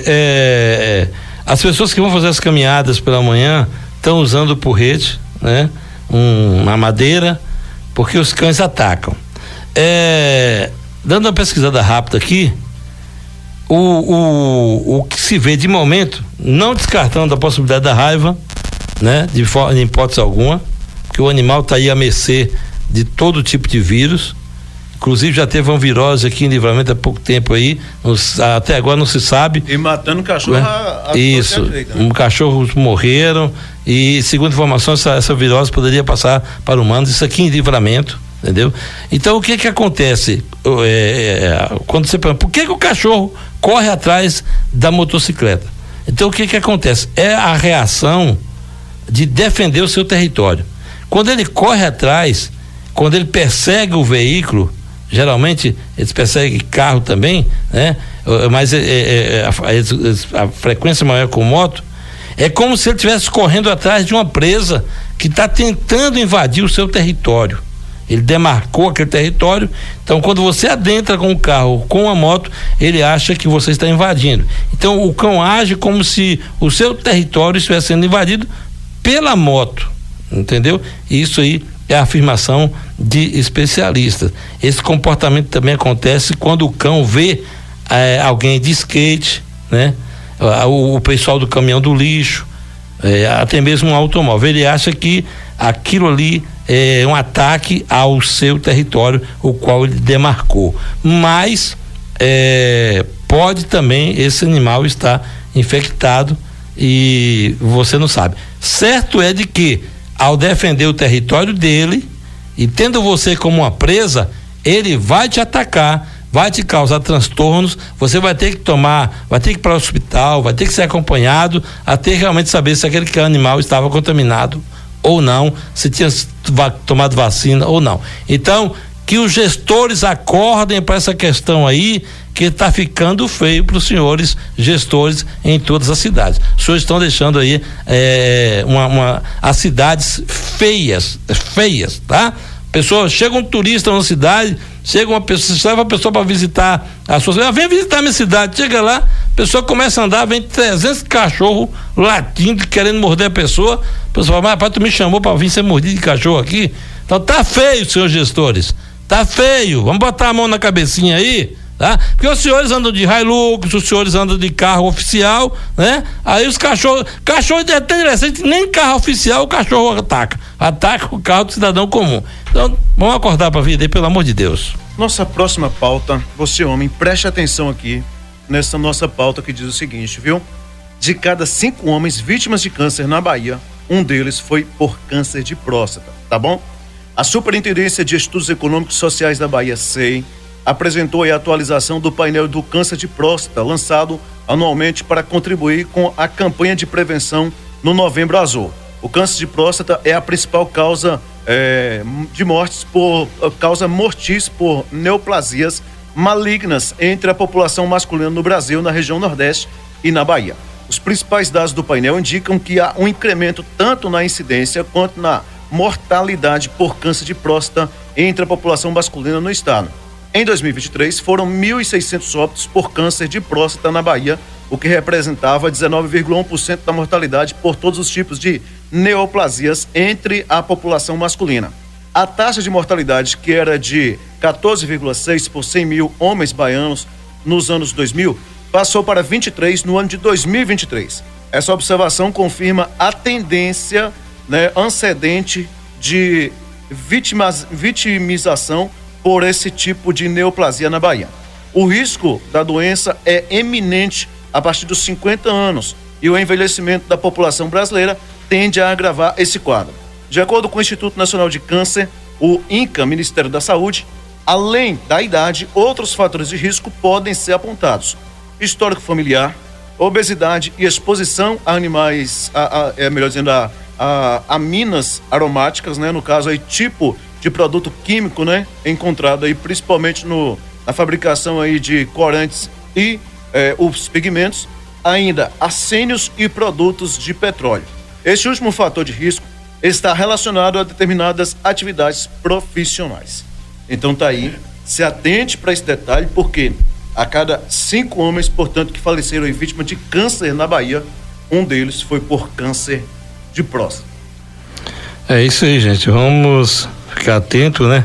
as pessoas que vão fazer as caminhadas pela manhã estão usando o porrete, né? Uma madeira, porque os cães atacam. Dando uma pesquisada rápida aqui, o que se vê de momento, não descartando a possibilidade da raiva, né? De hipótese alguma, que o animal está aí à mercê de todo tipo de vírus. Inclusive já teve uma virose aqui em Livramento há pouco tempo aí, até agora não se sabe. E matando cachorro, né? Isso, cachorros morreram, e segundo informações essa virose poderia passar para humanos, isso aqui em Livramento, entendeu? Então o que acontece? Quando você pergunta, por que o cachorro corre atrás da motocicleta? Então o que acontece? É a reação de defender o seu território. Quando ele corre atrás, quando ele persegue o veículo, geralmente eles perseguem carro também, né? Mas a frequência maior com moto, é como se ele estivesse correndo atrás de uma presa que está tentando invadir o seu território. Ele demarcou aquele território, então quando você adentra com o carro, com a moto, ele acha que você está invadindo. Então o cão age como se o seu território estivesse sendo invadido pela moto, entendeu? Isso aí é a afirmação de especialistas. Esse comportamento também acontece quando o cão vê alguém de skate, né? O pessoal do caminhão do lixo, até mesmo um automóvel. Ele acha que aquilo ali é um ataque ao seu território, o qual ele demarcou. Mas pode também esse animal estar infectado e você não sabe. Certo é de que, ao defender o território dele e tendo você como uma presa, ele vai te atacar, vai te causar transtornos, você vai ter que ir para o hospital, vai ter que ser acompanhado até realmente saber se aquele animal estava contaminado ou não, se tinha tomado vacina ou não. Então, que os gestores acordem para essa questão aí, que está ficando feio para os senhores gestores em todas as cidades. Os senhores estão deixando aí as cidades feias, tá? Chega um turista na cidade, chega uma pessoa, você leva a pessoa para visitar a sua cidade, vem visitar a minha cidade, chega lá, a pessoa começa a andar, vem 300 cachorros latindo, querendo morder a pessoa fala, mas rapaz, tu me chamou para vir ser mordido de cachorro aqui? Então tá feio, senhores gestores, tá feio, vamos botar a mão na cabecinha aí, tá? Porque os senhores andam de Hilux, os senhores andam de carro oficial, né? Aí os cachorros é até interessante, nem carro oficial o cachorro ataca o carro do cidadão comum. Então, vamos acordar pra vida aí, pelo amor de Deus. Nossa próxima pauta, você homem, preste atenção aqui nessa nossa pauta que diz o seguinte, viu? De cada 5 homens vítimas de câncer na Bahia, um deles foi por câncer de próstata, tá bom? A Superintendência de Estudos Econômicos e Sociais da Bahia, SEI, apresentou a atualização do painel do câncer de próstata, lançado anualmente para contribuir com a campanha de prevenção no Novembro Azul. O câncer de próstata é a principal causa de mortes causa mortis por neoplasias malignas entre a população masculina no Brasil, na região Nordeste e na Bahia. Os principais dados do painel indicam que há um incremento tanto na incidência quanto na mortalidade por câncer de próstata entre a população masculina no estado. Em 2023, foram 1.600 óbitos por câncer de próstata na Bahia, o que representava 19,1% da mortalidade por todos os tipos de neoplasias entre a população masculina. A taxa de mortalidade, que era de 14,6 por 100 mil homens baianos nos anos 2000, passou para 23 no ano de 2023. Essa observação confirma a tendência, ascendente de vitimização por esse tipo de neoplasia na Bahia. O risco da doença é eminente a partir dos 50 anos, e o envelhecimento da população brasileira tende a agravar esse quadro. De acordo com o Instituto Nacional de Câncer, o INCA, Ministério da Saúde, além da idade, outros fatores de risco podem ser apontados: histórico familiar, obesidade e exposição a animais, a minas aromáticas, né? No caso aí, tipo de produto químico, né? Encontrado aí principalmente na fabricação aí de corantes e os pigmentos, ainda arsênios e produtos de petróleo. Este último fator de risco está relacionado a determinadas atividades profissionais. Então tá aí, se atente para esse detalhe, porque a cada 5 homens, portanto, que faleceram em vítima de câncer na Bahia, um deles foi por câncer de próstata. É isso aí, gente, vamos ficar atento, né?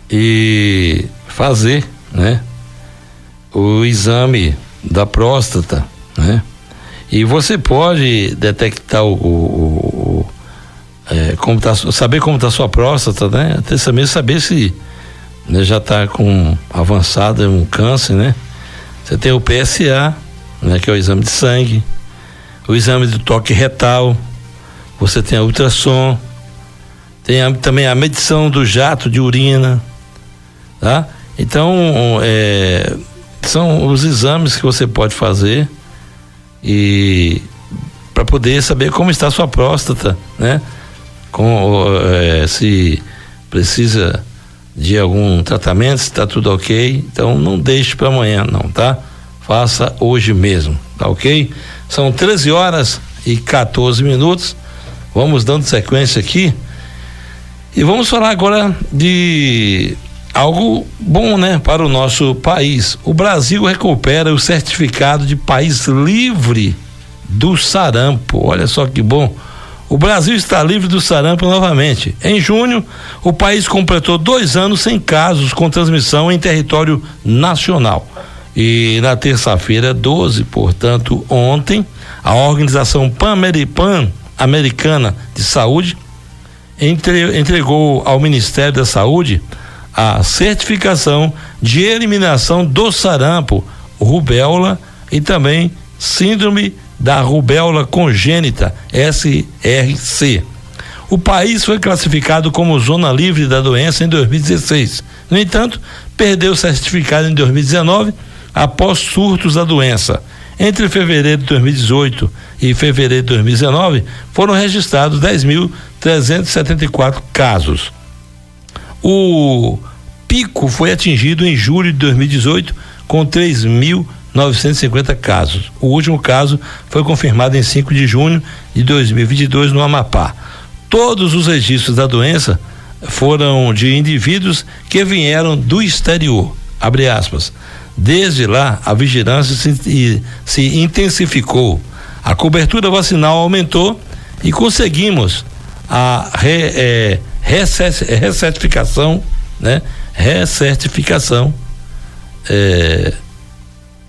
E fazer, né? O exame da próstata, né? E você pode detectar saber como está a sua próstata, né? Até também saber se, né, já está com avançado um câncer, né? Você tem o PSA, né? Que é o exame de sangue, o exame de toque retal, você tem a ultrassom, tem também a medição do jato de urina, tá? Então, são os exames que você pode fazer e para poder saber como está a sua próstata, né? Se precisa de algum tratamento, se está tudo ok. Então não deixe para amanhã não, tá? Faça hoje mesmo, tá ok? São 13h14. Vamos dando sequência aqui e vamos falar agora de algo bom, né, para o nosso país. O Brasil recupera o certificado de país livre do sarampo. Olha só que bom. O Brasil está livre do sarampo novamente. Em junho, o país completou 2 anos sem casos com transmissão em território nacional. E na terça-feira, 12, portanto, ontem, a Organização Pan-Americana de Saúde entregou ao Ministério da Saúde a certificação de eliminação do sarampo, rubéola e também síndrome da rubéola congênita, SRC. O país foi classificado como zona livre da doença em 2016. No entanto, perdeu o certificado em 2019 após surtos da doença. Entre fevereiro de 2018 e fevereiro de 2019, foram registrados 10.374 casos. O pico foi atingido em julho de 2018 com 3.950 casos. O último caso foi confirmado em 5 de junho de 2022 no Amapá. Todos os registros da doença foram de indivíduos que vieram do exterior. Abre aspas. Desde lá, a vigilância se intensificou. A cobertura vacinal aumentou e conseguimos a recertificação, né? Recertificação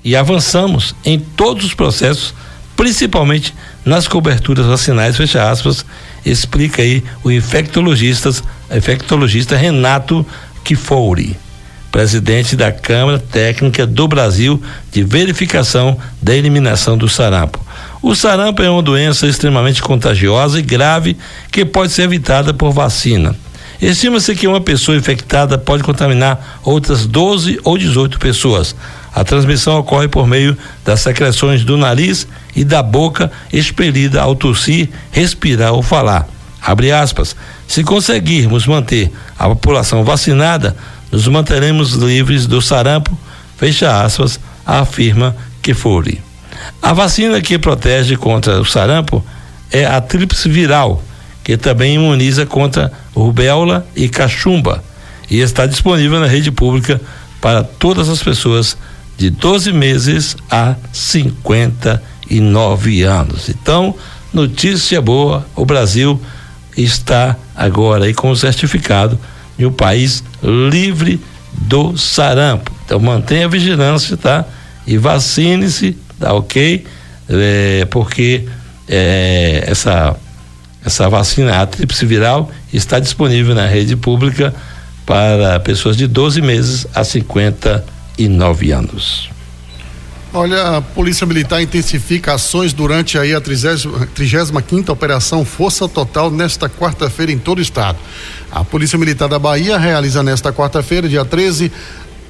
e avançamos em todos os processos, principalmente nas coberturas vacinais, fecha aspas, explica aí o infectologista Renato Kiffouri, presidente da Câmara Técnica do Brasil de Verificação da Eliminação do Sarampo. O sarampo é uma doença extremamente contagiosa e grave que pode ser evitada por vacina. Estima-se que uma pessoa infectada pode contaminar outras 12 ou 18 pessoas. A transmissão ocorre por meio das secreções do nariz e da boca expelida ao tossir, respirar ou falar. Abre aspas. Se conseguirmos manter a população vacinada, nos manteremos livres do sarampo, fecha aspas, afirma Kiffouri. A vacina que protege contra o sarampo é a tríplice viral, que também imuniza contra rubéola e cachumba, e está disponível na rede pública para todas as pessoas de 12 meses a 59 anos. Então, notícia boa, o Brasil está agora aí com o certificado de um país livre do sarampo. Então, mantenha a vigilância, tá? E vacine-se, tá ok? Porque essa vacina, a tríplice viral, está disponível na rede pública para pessoas de 12 meses a 59 anos. Olha, a Polícia Militar intensifica ações durante aí a 35ª Operação Força Total nesta quarta-feira em todo o estado. A Polícia Militar da Bahia realiza nesta quarta-feira, dia 13,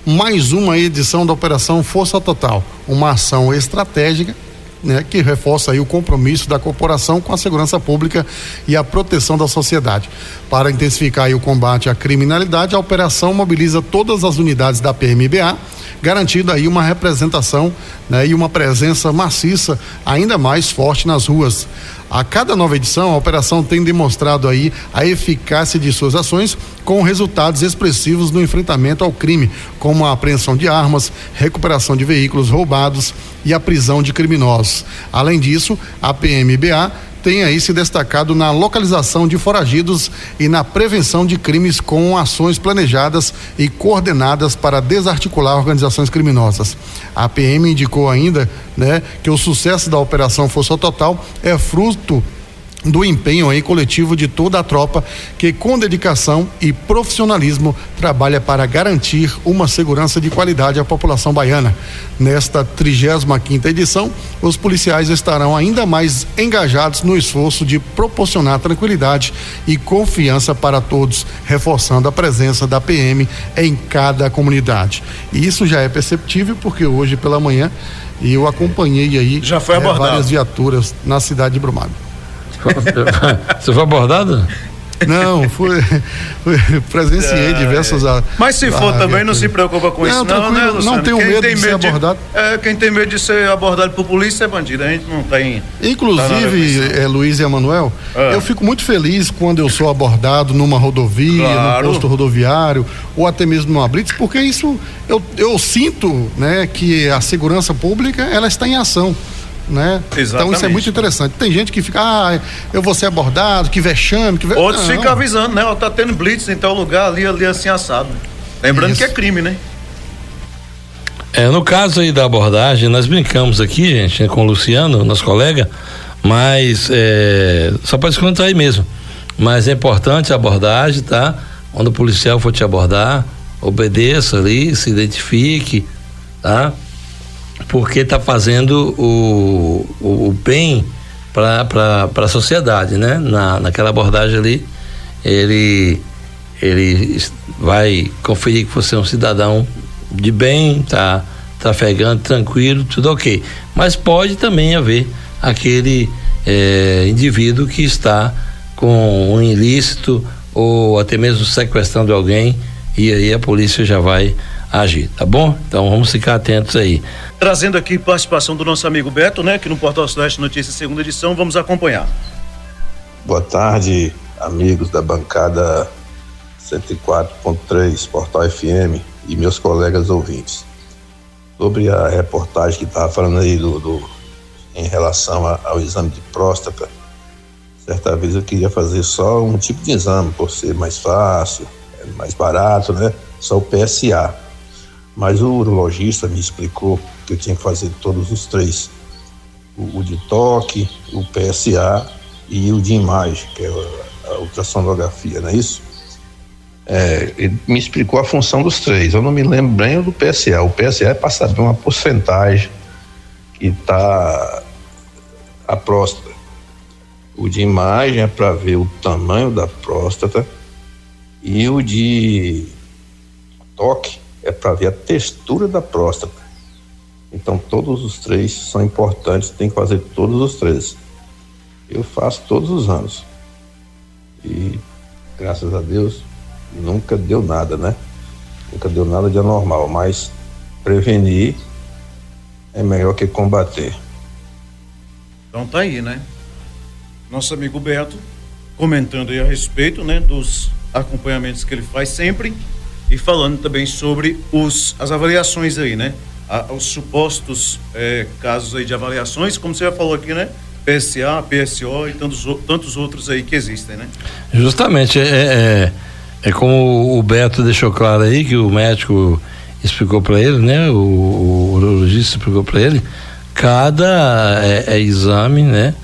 mais uma edição da Operação Força Total, uma ação estratégica, né, que reforça aí o compromisso da corporação com a segurança pública e a proteção da sociedade. Para intensificar aí o combate à criminalidade, a operação mobiliza todas as unidades da PMBA, garantindo aí uma representação, né, e uma presença maciça ainda mais forte nas ruas. A cada nova edição, a operação tem demonstrado aí a eficácia de suas ações com resultados expressivos no enfrentamento ao crime, como a apreensão de armas, recuperação de veículos roubados e a prisão de criminosos. Além disso, a PMBA tem aí se destacado na localização de foragidos e na prevenção de crimes com ações planejadas e coordenadas para desarticular organizações criminosas. A PM indicou ainda, né, que o sucesso da Operação Força Total é fruto do empenho aí coletivo de toda a tropa que com dedicação e profissionalismo trabalha para garantir uma segurança de qualidade à população baiana. Nesta 35ª edição, os policiais estarão ainda mais engajados no esforço de proporcionar tranquilidade e confiança para todos, reforçando a presença da PM em cada comunidade. E isso já é perceptível porque hoje pela manhã eu acompanhei aí já foi abordado várias viaturas na cidade de Brumado. Você foi abordado? Não, presenciei diversas. Mas se for também, não se preocupa com isso, não, né, Luciano? Não tenho medo de ser abordado. Quem tem medo de ser abordado por polícia é bandido, a gente não tem. Inclusive, Luiz e Emanuel, eu fico muito feliz quando eu sou abordado numa rodovia, no posto rodoviário, ou até mesmo numa blitz, porque isso eu sinto, né, que a segurança pública ela está em ação. Né? Então isso é muito interessante. Tem gente que fica, eu vou ser abordado, que vexame, outros ficam avisando, né? Tá tendo blitz em tal lugar, ali assim assado. Lembrando isso. Que é crime, né? No caso aí da abordagem, nós brincamos aqui, gente, com o Luciano, nosso colega, mas só para descontrair mesmo. Mas é importante a abordagem, tá? Quando o policial for te abordar, obedeça ali, se identifique, tá? Porque está fazendo o bem para a sociedade, né? Naquela abordagem ali, ele vai conferir que você é um cidadão de bem, tá trafegando, tranquilo, tudo ok. Mas pode também haver aquele indivíduo que está com um ilícito ou até mesmo sequestrando alguém, e aí a polícia já vai agir, tá bom? Então vamos ficar atentos aí. Trazendo aqui participação do nosso amigo Beto, né? Que no Portal Sudoeste Notícias, segunda edição, vamos acompanhar. Boa tarde, amigos da bancada 104.3 Portal FM e meus colegas ouvintes. Sobre a reportagem que estava falando aí em relação ao exame de próstata, certa vez eu queria fazer só um tipo de exame, por ser mais fácil, mais barato, né? Só o PSA. Mas o urologista me explicou que eu tinha que fazer todos os três: o de toque, o PSA e o de imagem, que é a ultrassonografia, não é isso? Ele me explicou a função dos três. Eu não me lembro bem do PSA. O PSA é para saber uma porcentagem que está a próstata. O de imagem é para ver o tamanho da próstata, e o de toque é para ver a textura da próstata. Então todos os três são importantes, tem que fazer todos os três. Eu faço todos os anos e graças a Deus nunca deu nada, né? Nunca deu nada de anormal, mas prevenir é melhor que combater. Então tá aí, né? Nosso amigo Beto comentando aí a respeito, né, dos acompanhamentos que ele faz sempre, e falando também sobre as avaliações aí, né? Os supostos casos aí de avaliações, como você já falou aqui, né? PSA, PSO e tantos outros aí que existem, né? Justamente, é como o Beto deixou claro aí, que o médico explicou para ele, né? O urologista explicou para ele, cada exame, né?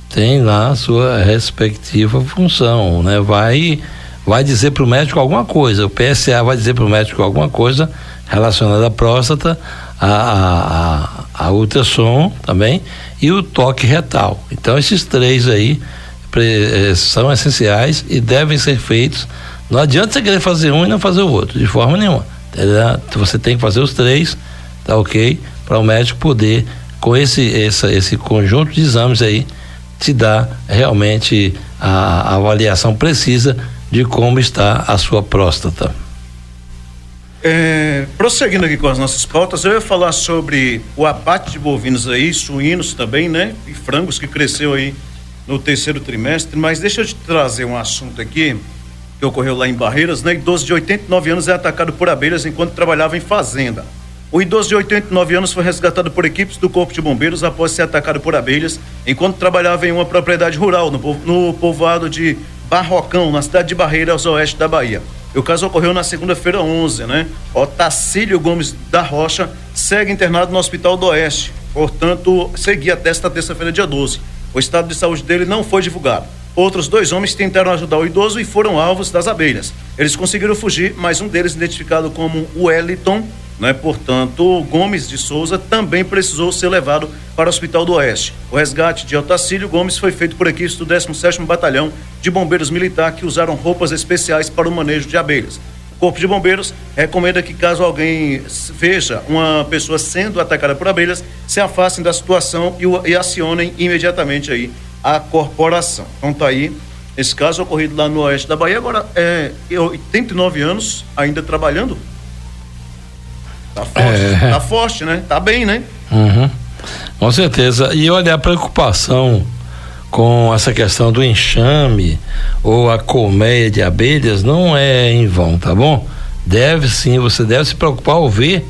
Tem lá a sua respectiva função, né? Vai dizer para o médico alguma coisa, o PSA vai dizer para o médico alguma coisa relacionada à próstata, a ultrassom também e o toque retal. Então esses 3 aí são essenciais e devem ser feitos. Não adianta você querer fazer um e não fazer o outro, de forma nenhuma. Você tem que fazer os 3, tá ok? Para o médico poder, com esse conjunto de exames aí, te dar realmente a avaliação precisa de como está a sua próstata. Prosseguindo aqui com as nossas pautas, eu ia falar sobre o abate de bovinos aí, suínos também, né? E frangos, que cresceu aí no 3º trimestre, mas deixa eu te trazer um assunto aqui que ocorreu lá em Barreiras, né? Idoso de 89 anos é atacado por abelhas enquanto trabalhava em fazenda. O idoso de 89 anos foi resgatado por equipes do Corpo de Bombeiros após ser atacado por abelhas enquanto trabalhava em uma propriedade rural no povoado de Barrocão, na cidade de Barreiras, oeste da Bahia. O caso ocorreu na segunda-feira 11, né? Otacílio Gomes da Rocha segue internado no Hospital do Oeste, portanto, seguia até esta terça-feira, dia 12. O estado de saúde dele não foi divulgado. Outros 2 homens tentaram ajudar o idoso e foram alvos das abelhas. Eles conseguiram fugir, mas um deles, identificado como Wellington, né? Portanto, Gomes de Souza, também precisou ser levado para o Hospital do Oeste. O resgate de Otacílio Gomes foi feito por equipes do 17º Batalhão de Bombeiros Militar, que usaram roupas especiais para o manejo de abelhas. O Corpo de Bombeiros recomenda que, caso alguém veja uma pessoa sendo atacada por abelhas, se afastem da situação e acionem imediatamente aí a corporação. Então tá aí esse caso ocorrido lá no oeste da Bahia. Agora, 89 anos ainda trabalhando. Tá forte, né? Tá bem, né? Uhum. Com certeza. E olha, a preocupação com essa questão do enxame ou a colmeia de abelhas não é em vão, tá bom? Você deve se preocupar ao ver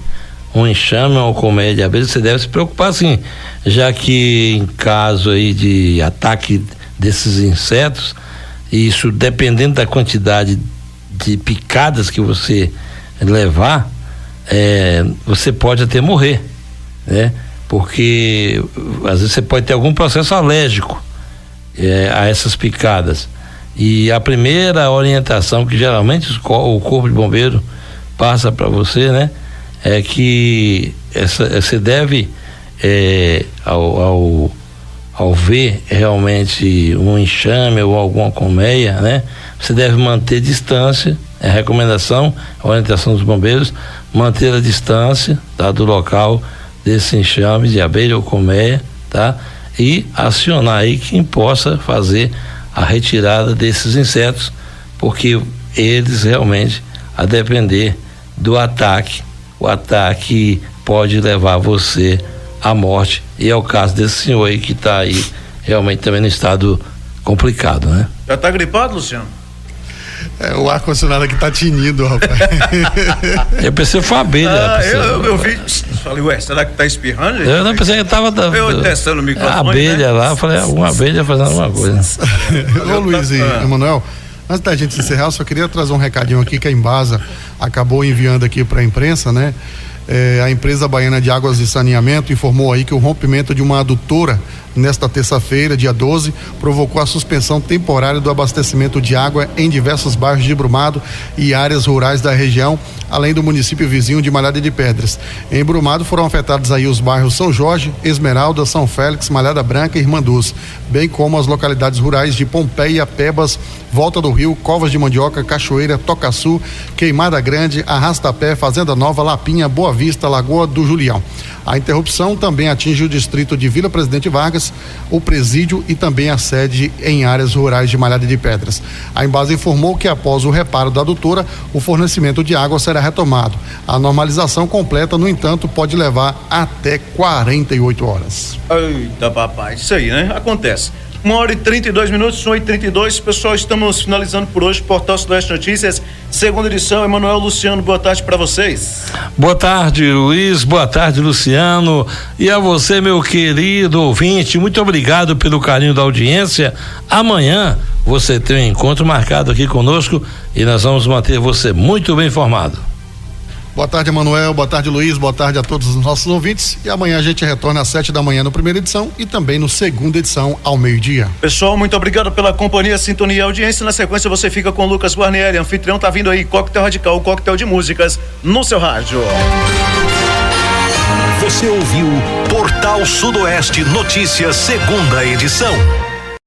um enxame ou colmeia de abelhas, você deve se preocupar sim, já que em caso aí de ataque desses insetos, isso dependendo da quantidade de picadas que você levar, você pode até morrer, né? Porque às vezes você pode ter algum processo alérgico a essas picadas. E a primeira orientação que geralmente o Corpo de Bombeiro passa para você, né? É que você deve, ao ver realmente um enxame ou alguma colmeia, né? Você deve manter distância, é a recomendação, a orientação dos bombeiros, manter a distância, tá, do local desse enxame de abelha ou colmeia, tá? E acionar aí quem possa fazer a retirada desses insetos, porque eles realmente, a depender do ataque, o ataque pode levar você à morte, e é o caso desse senhor aí que está aí realmente também no estado complicado, né? Já tá gripado, Luciano? O ar-condicionado aqui tá tinindo, rapaz. Eu pensei que foi abelha. Eu vi, falei, ué, será que tá espirrando? Eu não pensei que tava eu testando o microfone, a abelha, né? Lá, eu falei, uma abelha fazendo alguma coisa. Ô Luiz e Emanuel, antes da gente encerrar, eu só queria trazer um recadinho aqui que a Embasa acabou enviando aqui para a imprensa, né? A empresa baiana de águas e saneamento informou aí que o rompimento de uma adutora nesta terça-feira, dia 12, provocou a suspensão temporária do abastecimento de água em diversos bairros de Brumado e áreas rurais da região, além do município vizinho de Malhada de Pedras. Em Brumado foram afetados aí os bairros São Jorge, Esmeralda, São Félix, Malhada Branca e Irmanduz, bem como as localidades rurais de Pompeia, Pebas, Volta do Rio, Covas de Mandioca, Cachoeira, Tocaçu, Queimada Grande, Arrastapé, Fazenda Nova, Lapinha, Boa Vista, Lagoa do Julião. A interrupção também atinge o distrito de Vila Presidente Vargas, o presídio e também a sede em áreas rurais de Malhada de Pedras. A Embasa informou que após o reparo da adutora, o fornecimento de água será retomado. A normalização completa, no entanto, pode levar até 48 horas. Eita, papai, isso aí, né? Acontece. 1h32, 1h32, pessoal, estamos finalizando por hoje, Portal Sudoeste Notícias, segunda edição. Emanuel, Luciano, boa tarde para vocês. Boa tarde, Luiz, boa tarde, Luciano, e a você, meu querido ouvinte, muito obrigado pelo carinho da audiência. Amanhã você tem um encontro marcado aqui conosco e nós vamos manter você muito bem informado. Boa tarde, Emanuel, boa tarde, Luiz, boa tarde a todos os nossos ouvintes, e amanhã a gente retorna às 7 da manhã no primeira edição e também no segunda edição ao meio-dia. Pessoal, muito obrigado pela companhia, sintonia e audiência. Na sequência você fica com o Lucas Guarnieri, anfitrião, tá vindo aí, Coquetel Radical, coquetel de músicas no seu rádio. Você ouviu Portal Sudoeste Notícias, segunda edição.